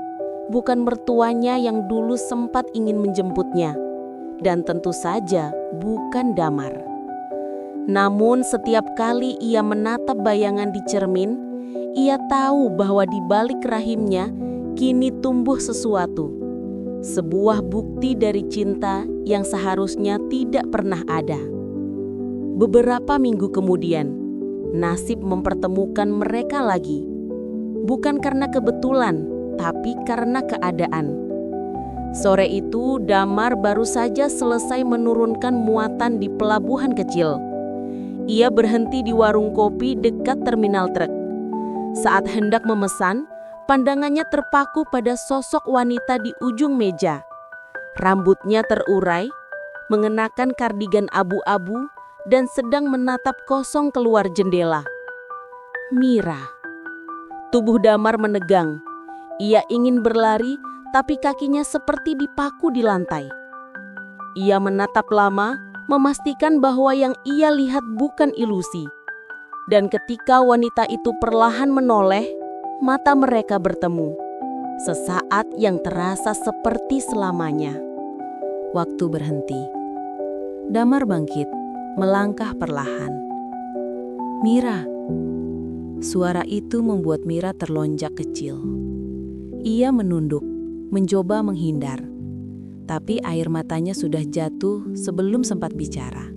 bukan mertuanya yang dulu sempat ingin menjemputnya, dan tentu saja bukan Damar. Namun setiap kali ia menatap bayangan di cermin, ia tahu bahwa di balik rahimnya kini tumbuh sesuatu. Sebuah bukti dari cinta yang seharusnya tidak pernah ada. Beberapa minggu kemudian, nasib mempertemukan mereka lagi. Bukan karena kebetulan, tapi karena keadaan. Sore itu, Damar baru saja selesai menurunkan muatan di pelabuhan kecil. Ia berhenti di warung kopi dekat terminal truk. Saat hendak memesan, Pandangannya terpaku pada sosok wanita di ujung meja. Rambutnya terurai, mengenakan kardigan abu-abu dan sedang menatap kosong keluar jendela. Mira. Tubuh Damar menegang. Ia ingin berlari, tapi kakinya seperti dipaku di lantai. Ia menatap lama, memastikan bahwa yang ia lihat bukan ilusi. Dan ketika wanita itu perlahan menoleh, mata mereka bertemu. Sesaat yang terasa seperti selamanya. Waktu berhenti. Damar bangkit, melangkah perlahan. Mira. Suara itu membuat Mira terlonjak kecil. Ia menunduk, mencoba menghindar. Tapi air matanya sudah jatuh sebelum sempat bicara.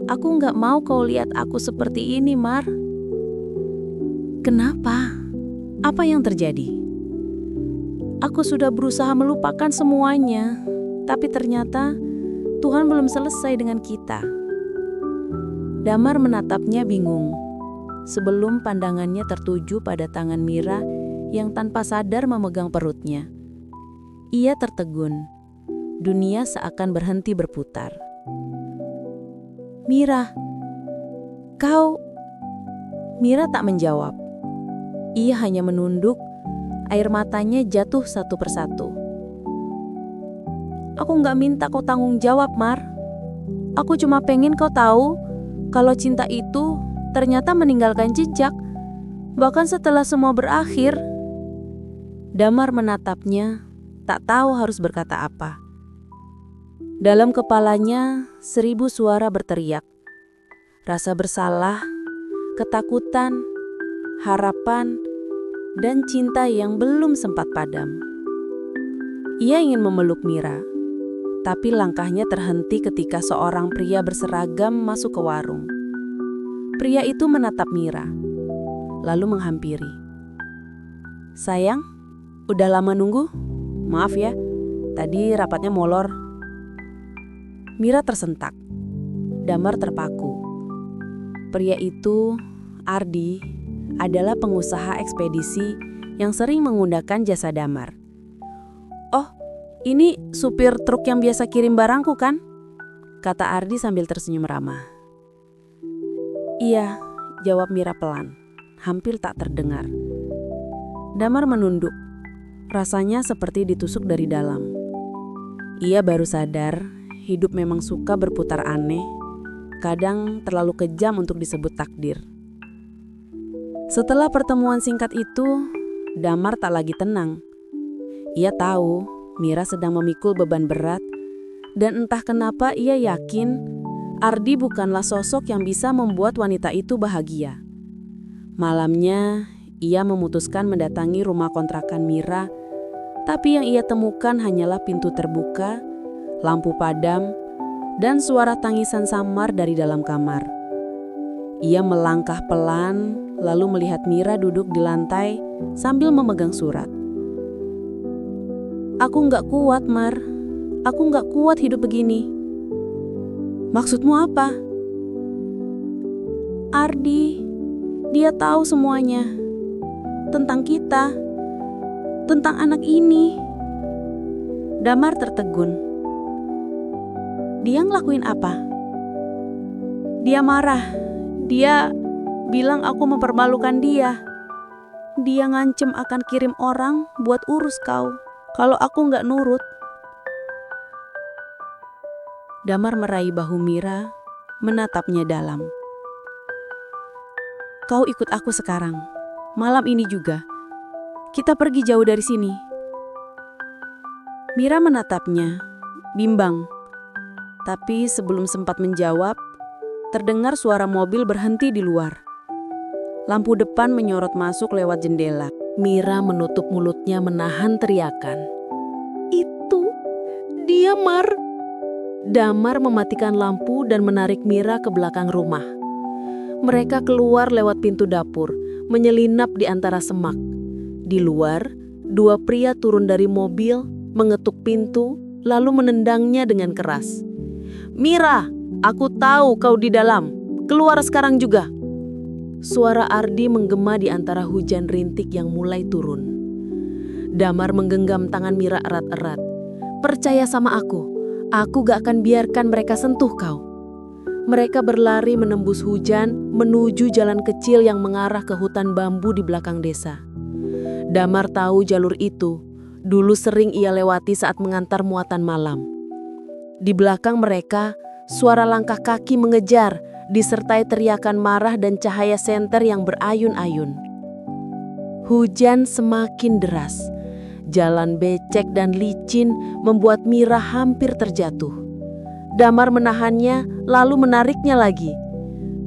Aku nggak mau kau lihat aku seperti ini, Mar. Kenapa? Apa yang terjadi? Aku sudah berusaha melupakan semuanya, tapi ternyata Tuhan belum selesai dengan kita. Damar menatapnya bingung, sebelum pandangannya tertuju pada tangan Mira yang tanpa sadar memegang perutnya. Ia tertegun. Dunia seakan berhenti berputar. Mira, kau... Mira tak menjawab. Ia hanya menunduk, air matanya jatuh satu persatu. Aku nggak minta kau tanggung jawab, Mar. Aku cuma pengen kau tahu kalau cinta itu ternyata meninggalkan jejak, bahkan setelah semua berakhir. Damar menatapnya, tak tahu harus berkata apa. Dalam kepalanya 1000 suara berteriak. Rasa bersalah, ketakutan, harapan, dan cinta yang belum sempat padam. Ia ingin memeluk Mira, tapi langkahnya terhenti ketika seorang pria berseragam masuk ke warung. Pria itu menatap Mira, lalu menghampiri. Sayang, udah lama nunggu? Maaf ya, tadi rapatnya molor. Mira tersentak. Damar terpaku. Pria itu, Ardi, adalah pengusaha ekspedisi yang sering menggunakan jasa Damar. Oh, ini supir truk yang biasa kirim barangku kan? Kata Ardi sambil tersenyum ramah. Iya, jawab Mira pelan, hampir tak terdengar. Damar menunduk. Rasanya seperti ditusuk dari dalam. Ia baru sadar hidup memang suka berputar aneh, kadang terlalu kejam untuk disebut takdir. Setelah pertemuan singkat itu, Damar tak lagi tenang. Ia tahu Mira sedang memikul beban berat, dan entah kenapa ia yakin Ardi bukanlah sosok yang bisa membuat wanita itu bahagia. Malamnya, ia memutuskan mendatangi rumah kontrakan Mira, tapi yang ia temukan hanyalah pintu terbuka, lampu padam, dan suara tangisan samar dari dalam kamar. Ia melangkah pelan, lalu melihat Mira duduk di lantai sambil memegang surat. Aku nggak kuat, Mar. Aku nggak kuat hidup begini. Maksudmu apa? Ardi, dia tahu semuanya. Tentang kita. Tentang anak ini. Damar tertegun. Dia ngelakuin apa? Dia marah. Dia bilang aku mempermalukan dia. Dia ngancem akan kirim orang buat urus kau kalau aku nggak nurut. Damar meraih bahu Mira, menatapnya dalam. Kau ikut aku sekarang, malam ini juga. Kita pergi jauh dari sini. Mira menatapnya, bimbang. Tapi sebelum sempat menjawab, terdengar suara mobil berhenti di luar. Lampu depan menyorot masuk lewat jendela. Mira menutup mulutnya menahan teriakan. Itu dia, Mar. Damar mematikan lampu dan menarik Mira ke belakang rumah. Mereka keluar lewat pintu dapur, menyelinap di antara semak. Di luar, 2 pria turun dari mobil, mengetuk pintu, lalu menendangnya dengan keras. Mira, aku tahu kau di dalam. Keluar sekarang juga. Suara Ardi menggema di antara hujan rintik yang mulai turun. Damar menggenggam tangan Mira erat-erat. "Percaya sama aku gak akan biarkan mereka sentuh kau." Mereka berlari menembus hujan menuju jalan kecil yang mengarah ke hutan bambu di belakang desa. Damar tahu jalur itu, dulu sering ia lewati saat mengantar muatan malam. Di belakang mereka, suara langkah kaki mengejar, disertai teriakan marah dan cahaya senter yang berayun-ayun. Hujan semakin deras. Jalan becek dan licin membuat Mira hampir terjatuh. Damar menahannya, lalu menariknya lagi.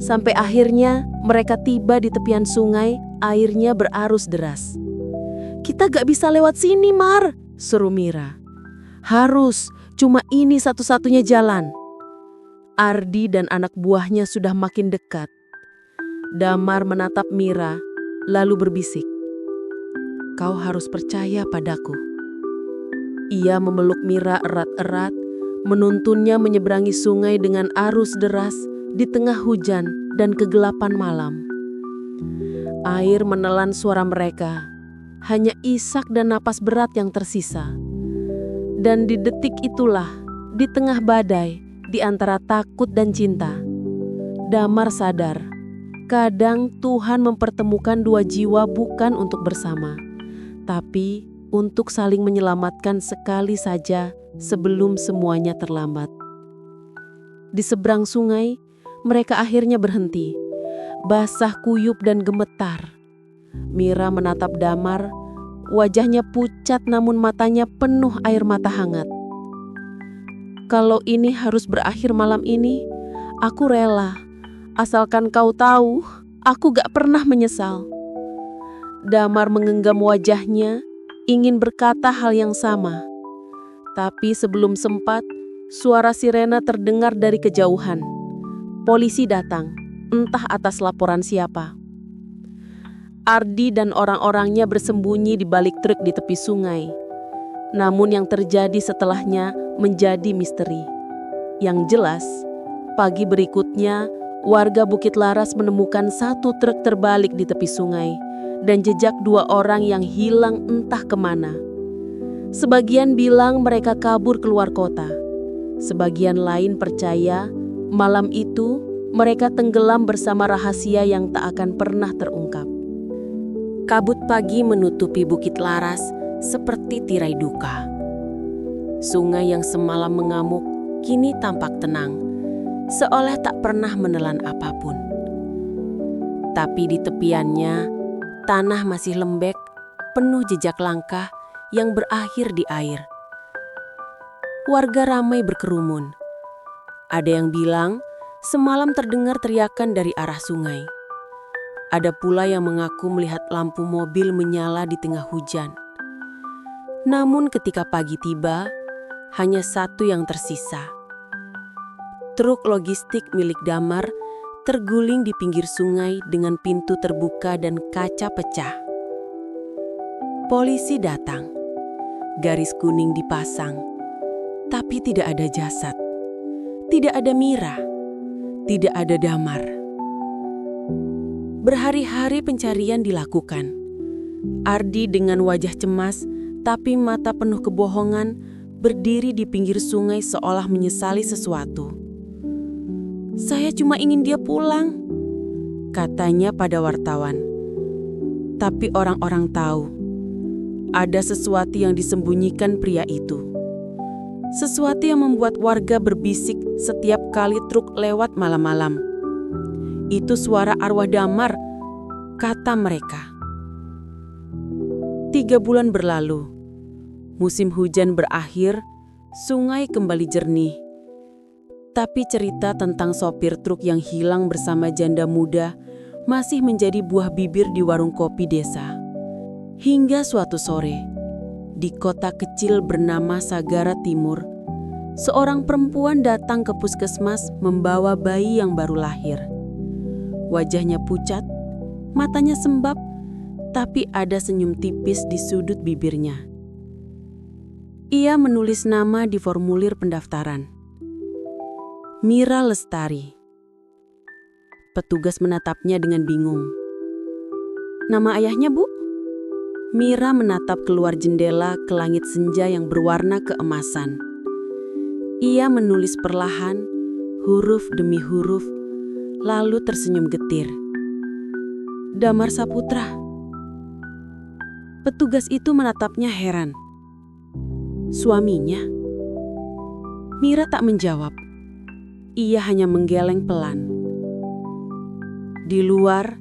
Sampai akhirnya mereka tiba di tepian sungai, airnya berarus deras. "Kita gak bisa lewat sini, Mar," seru Mira. "Harus, cuma ini satu-satunya jalan." Ardi dan anak buahnya sudah makin dekat. Damar menatap Mira, lalu berbisik, "Kau harus percaya padaku." Ia memeluk Mira erat-erat, menuntunnya menyeberangi sungai dengan arus deras di tengah hujan dan kegelapan malam. Air menelan suara mereka, hanya isak dan napas berat yang tersisa. Dan di detik itulah, di tengah badai, di antara takut dan cinta, Damar sadar, kadang Tuhan mempertemukan dua jiwa bukan untuk bersama, tapi untuk saling menyelamatkan sekali saja sebelum semuanya terlambat. Di seberang sungai, mereka akhirnya berhenti, basah kuyup dan gemetar. Mira menatap Damar, wajahnya pucat namun matanya penuh air mata hangat. "Kalau ini harus berakhir malam ini, aku rela. Asalkan kau tahu, aku gak pernah menyesal." Damar menggenggam wajahnya, ingin berkata hal yang sama. Tapi sebelum sempat, suara sirena terdengar dari kejauhan. Polisi datang, entah atas laporan siapa. Ardi dan orang-orangnya bersembunyi di balik truk di tepi sungai. Namun yang terjadi setelahnya menjadi misteri. Yang jelas, pagi berikutnya warga Bukit Laras menemukan satu truk terbalik di tepi sungai dan jejak dua orang yang hilang entah kemana. Sebagian bilang mereka kabur keluar kota. Sebagian lain percaya malam itu mereka tenggelam bersama rahasia yang tak akan pernah terungkap. Kabut pagi menutupi Bukit Laras seperti tirai duka. Sungai yang semalam mengamuk kini tampak tenang, seolah tak pernah menelan apapun. Tapi di tepiannya, tanah masih lembek, penuh jejak langkah yang berakhir di air. Warga ramai berkerumun. Ada yang bilang semalam terdengar teriakan dari arah sungai. Ada pula yang mengaku melihat lampu mobil menyala di tengah hujan. Namun ketika pagi tiba, hanya satu yang tersisa. Truk logistik milik Damar terguling di pinggir sungai dengan pintu terbuka dan kaca pecah. Polisi datang. Garis kuning dipasang. Tapi tidak ada jasad. Tidak ada Mira. Tidak ada Damar. Berhari-hari pencarian dilakukan. Ardi dengan wajah cemas tapi mata penuh kebohongan berdiri di pinggir sungai seolah menyesali sesuatu. "Saya cuma ingin dia pulang," katanya pada wartawan. Tapi orang-orang tahu, ada sesuatu yang disembunyikan pria itu. Sesuatu yang membuat warga berbisik setiap kali truk lewat malam-malam. "Itu suara arwah Damar," kata mereka. 3 bulan berlalu. Musim hujan berakhir, sungai kembali jernih. Tapi cerita tentang sopir truk yang hilang bersama janda muda masih menjadi buah bibir di warung kopi desa. Hingga suatu sore, di kota kecil bernama Sagara Timur, seorang perempuan datang ke puskesmas membawa bayi yang baru lahir. Wajahnya pucat, matanya sembab, tapi ada senyum tipis di sudut bibirnya. Ia menulis nama di formulir pendaftaran. Mira Lestari. Petugas menatapnya dengan bingung. "Nama ayahnya, Bu?" Mira menatap keluar jendela ke langit senja yang berwarna keemasan. Ia menulis perlahan, huruf demi huruf, lalu tersenyum getir. "Damar Saputra." Petugas itu menatapnya heran. "Suaminya?" Mira tak menjawab. Ia hanya menggeleng pelan. Di luar,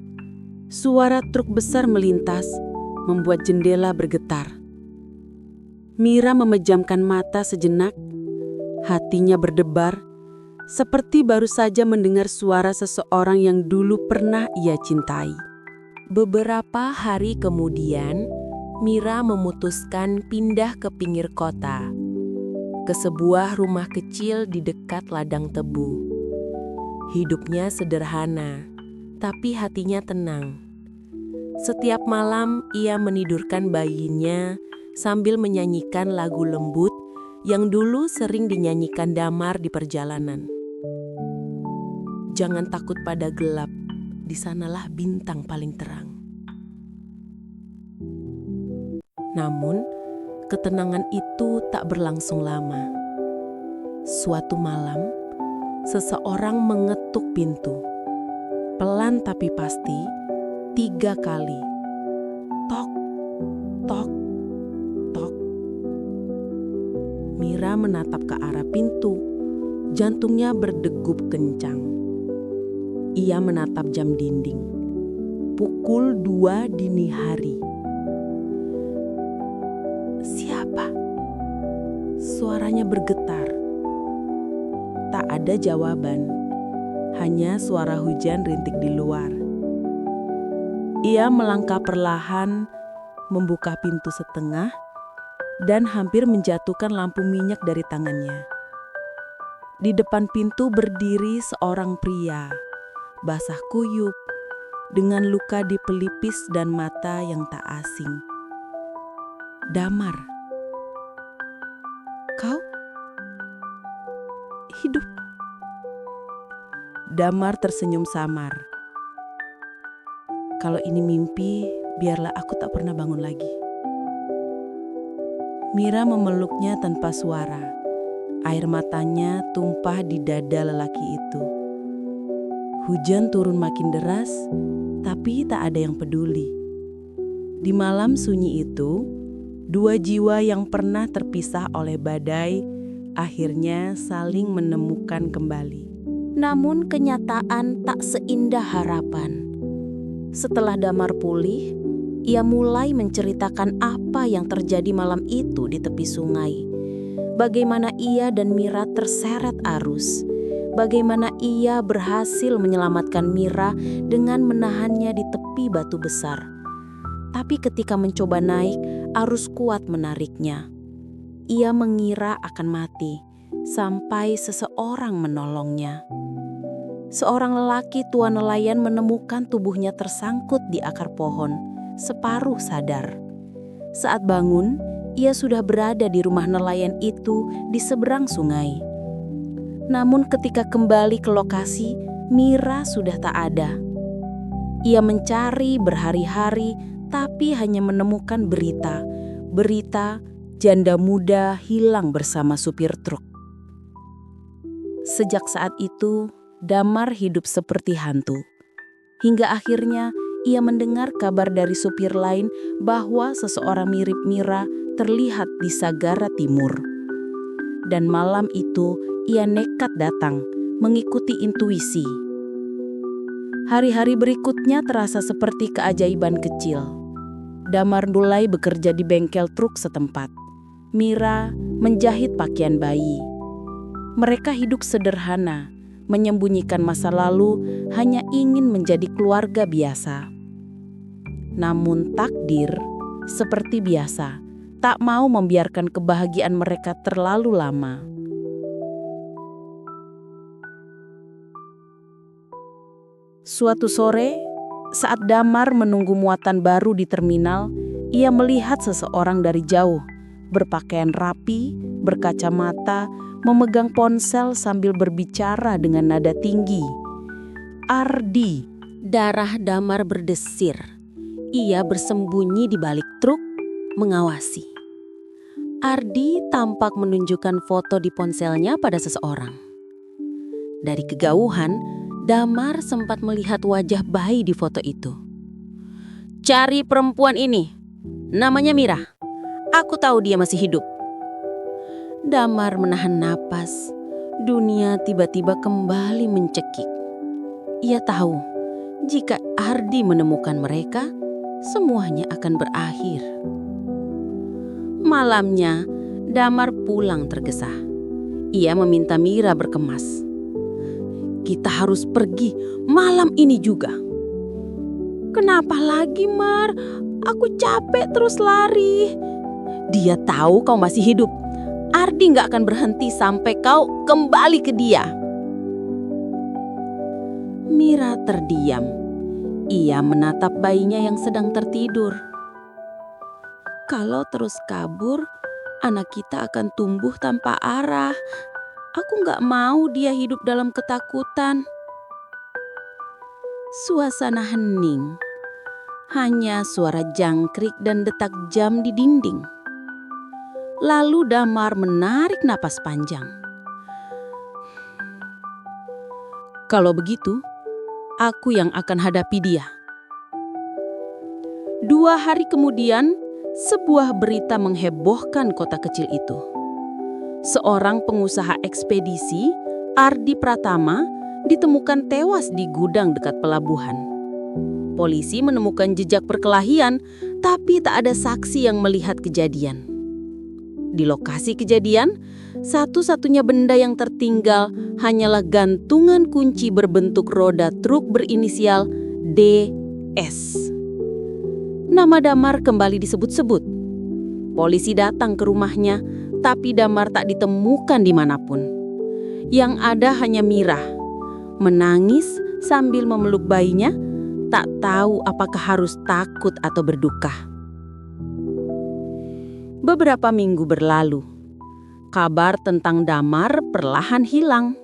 suara truk besar melintas, membuat jendela bergetar. Mira memejamkan mata sejenak, hatinya berdebar, seperti baru saja mendengar suara seseorang yang dulu pernah ia cintai. Beberapa hari kemudian, Mira memutuskan pindah ke pinggir kota, ke sebuah rumah kecil di dekat ladang tebu. Hidupnya sederhana, tapi hatinya tenang. Setiap malam ia menidurkan bayinya sambil menyanyikan lagu lembut yang dulu sering dinyanyikan Damar di perjalanan. Jangan takut pada gelap, di sanalah bintang paling terang. Namun, ketenangan itu tak berlangsung lama. Suatu malam, seseorang mengetuk pintu. Pelan tapi pasti, 3 kali. Tok, tok, tok. Mira menatap ke arah pintu. Jantungnya berdegup kencang. Ia menatap jam dinding. Pukul 2 dini hari. Siapa? Suaranya bergetar. Tak ada jawaban. Hanya suara hujan rintik di luar. Ia melangkah perlahan, membuka pintu setengah, dan hampir menjatuhkan lampu minyak dari tangannya. Di depan pintu berdiri seorang pria, basah kuyup, dengan luka di pelipis dan mata yang tak asing. "Damar, kau hidup?" Damar tersenyum samar. "Kalau ini mimpi, biarlah aku tak pernah bangun lagi." Mira memeluknya tanpa suara. Air matanya tumpah di dada lelaki itu. Hujan turun makin deras, tapi tak ada yang peduli. Di malam sunyi itu, 2 jiwa yang pernah terpisah oleh badai akhirnya saling menemukan kembali. Namun kenyataan tak seindah harapan. Setelah Damar pulih, ia mulai menceritakan apa yang terjadi malam itu di tepi sungai. Bagaimana ia dan Mira terseret arus. Bagaimana ia berhasil menyelamatkan Mira dengan menahannya di tepi batu besar. Tapi ketika mencoba naik, arus kuat menariknya. Ia mengira akan mati, sampai seseorang menolongnya. Seorang lelaki tua nelayan menemukan tubuhnya tersangkut di akar pohon, separuh sadar. Saat bangun, ia sudah berada di rumah nelayan itu di seberang sungai. Namun ketika kembali ke lokasi, Mira sudah tak ada. Ia mencari berhari-hari, tapi hanya menemukan berita janda muda hilang bersama supir truk. Sejak saat itu, Damar hidup seperti hantu. Hingga akhirnya ia mendengar kabar dari supir lain bahwa seseorang mirip Mira terlihat di Sagara Timur. Dan malam itu ia nekat datang, mengikuti intuisi. Hari-hari berikutnya terasa seperti keajaiban kecil. Damar mulai bekerja di bengkel truk setempat. Mira menjahit pakaian bayi. Mereka hidup sederhana, menyembunyikan masa lalu, hanya ingin menjadi keluarga biasa. Namun takdir, seperti biasa, tak mau membiarkan kebahagiaan mereka terlalu lama. Suatu sore, saat Damar menunggu muatan baru di terminal, ia melihat seseorang dari jauh, berpakaian rapi, berkacamata, memegang ponsel sambil berbicara dengan nada tinggi. Ardi. Darah Damar berdesir. Ia bersembunyi di balik truk, mengawasi. Ardi tampak menunjukkan foto di ponselnya pada seseorang. Dari kejauhan, Damar sempat melihat wajah bayi di foto itu. "Cari perempuan ini. Namanya Mira. Aku tahu dia masih hidup." Damar menahan napas. Dunia tiba-tiba kembali mencekik. Ia tahu, jika Ardi menemukan mereka, semuanya akan berakhir. Malamnya, Damar pulang tergesa. Ia meminta Mira berkemas. "Kita harus pergi malam ini juga." "Kenapa lagi, Mar? Aku capek terus lari." "Dia tahu kau masih hidup. Ardi gak akan berhenti sampai kau kembali ke dia." Mira terdiam. Ia menatap bayinya yang sedang tertidur. "Kalau terus kabur, anak kita akan tumbuh tanpa arah. Aku gak mau dia hidup dalam ketakutan." Suasana hening. Hanya suara jangkrik dan detak jam di dinding. Lalu Damar menarik napas panjang. "Kalau begitu, aku yang akan hadapi dia." 2 hari kemudian, sebuah berita menghebohkan kota kecil itu. Seorang pengusaha ekspedisi, Ardi Pratama, ditemukan tewas di gudang dekat pelabuhan. Polisi menemukan jejak perkelahian, tapi tak ada saksi yang melihat kejadian. Di lokasi kejadian, satu-satunya benda yang tertinggal hanyalah gantungan kunci berbentuk roda truk berinisial DS. Nama Damar kembali disebut-sebut. Polisi datang ke rumahnya, tapi Damar tak ditemukan dimanapun. Yang ada hanya Mira, menangis sambil memeluk bayinya, tak tahu apakah harus takut atau berduka. Beberapa minggu berlalu. Kabar tentang Damar perlahan hilang.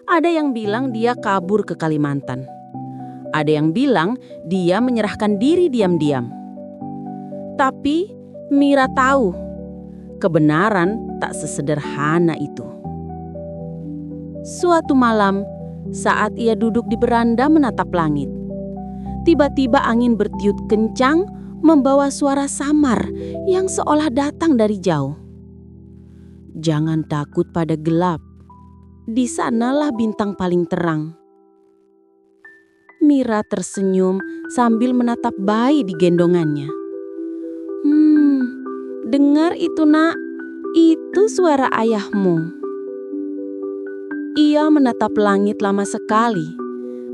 Ada yang bilang dia kabur ke Kalimantan. Ada yang bilang dia menyerahkan diri diam-diam. Tapi Mira tahu, kebenaran tak sesederhana itu. Suatu malam, saat ia duduk di beranda menatap langit, tiba-tiba angin bertiup kencang membawa suara samar yang seolah datang dari jauh. "Jangan takut pada gelap. Di sanalah bintang paling terang." Mira tersenyum sambil menatap bayi di gendongannya. Dengar itu, Nak. Itu suara ayahmu." Ia menatap langit lama sekali,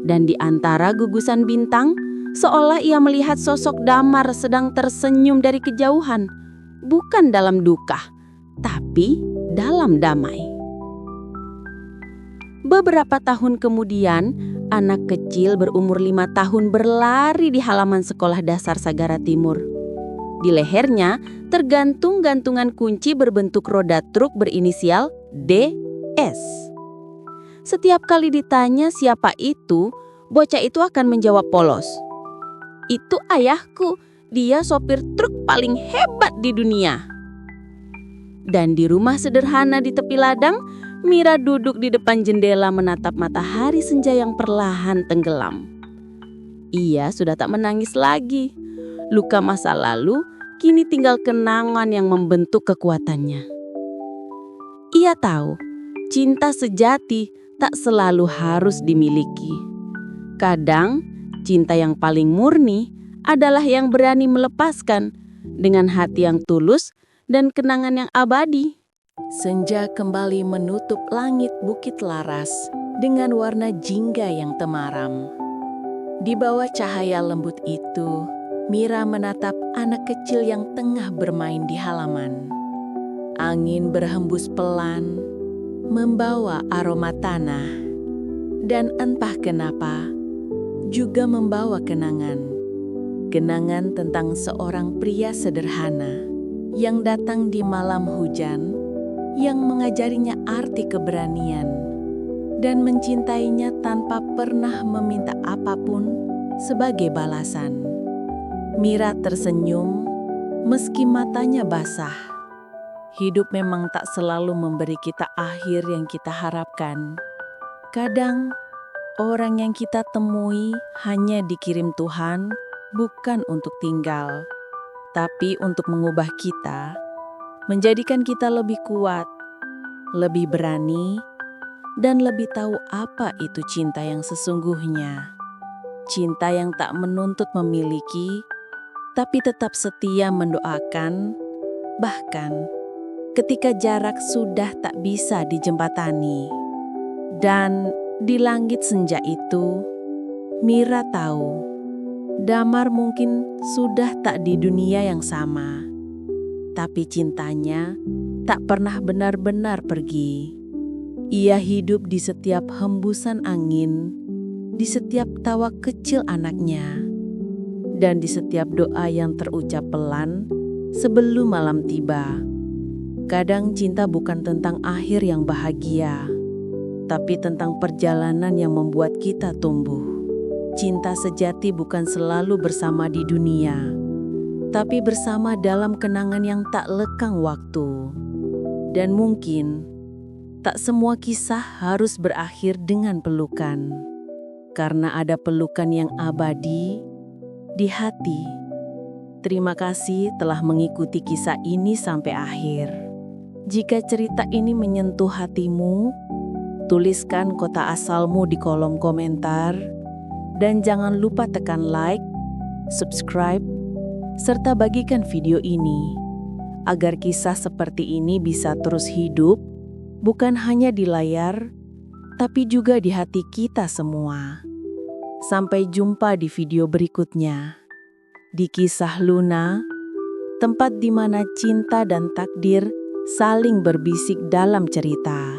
dan di antara gugusan bintang, seolah ia melihat sosok Damar sedang tersenyum dari kejauhan, bukan dalam duka, tapi dalam damai. Beberapa tahun kemudian, anak kecil berumur 5 tahun berlari di halaman sekolah dasar Sagara Timur. Di lehernya tergantung gantungan kunci berbentuk roda truk berinisial DS. Setiap kali ditanya siapa itu, bocah itu akan menjawab polos, "Itu ayahku, dia sopir truk paling hebat di dunia." Dan di rumah sederhana di tepi ladang, Mira duduk di depan jendela menatap matahari senja yang perlahan tenggelam. Ia sudah tak menangis lagi. Luka masa lalu kini tinggal kenangan yang membentuk kekuatannya. Ia tahu, cinta sejati tak selalu harus dimiliki. Kadang, cinta yang paling murni adalah yang berani melepaskan dengan hati yang tulus dan kenangan yang abadi. Senja kembali menutup langit Bukit Laras dengan warna jingga yang temaram. Di bawah cahaya lembut itu, Mira menatap anak kecil yang tengah bermain di halaman. Angin berhembus pelan, membawa aroma tanah, dan entah kenapa juga membawa kenangan. Kenangan tentang seorang pria sederhana yang datang di malam hujan, yang mengajarinya arti keberanian, dan mencintainya tanpa pernah meminta apapun sebagai balasan. Mira tersenyum meski matanya basah. Hidup memang tak selalu memberi kita akhir yang kita harapkan. Kadang, orang yang kita temui hanya dikirim Tuhan bukan untuk tinggal, tapi untuk mengubah kita, menjadikan kita lebih kuat, lebih berani, dan lebih tahu apa itu cinta yang sesungguhnya. Cinta yang tak menuntut memiliki, tapi tetap setia mendoakan, bahkan ketika jarak sudah tak bisa dijembatani. Dan di langit senja itu, Mira tahu, Damar mungkin sudah tak di dunia yang sama, tapi cintanya tak pernah benar-benar pergi. Ia hidup di setiap hembusan angin, di setiap tawa kecil anaknya, dan di setiap doa yang terucap pelan sebelum malam tiba. Kadang cinta bukan tentang akhir yang bahagia, tapi tentang perjalanan yang membuat kita tumbuh. Cinta sejati bukan selalu bersama di dunia, tapi bersama dalam kenangan yang tak lekang waktu. Dan mungkin tak semua kisah harus berakhir dengan pelukan, karena ada pelukan yang abadi di hati. Terima kasih telah mengikuti kisah ini sampai akhir. Jika cerita ini menyentuh hatimu, tuliskan kota asalmu di kolom komentar, dan jangan lupa tekan like, subscribe, serta bagikan video ini, agar kisah seperti ini bisa terus hidup, bukan hanya di layar, tapi juga di hati kita semua. Sampai jumpa di video berikutnya, di Kisah Luna, tempat di mana cinta dan takdir saling berbisik dalam cerita.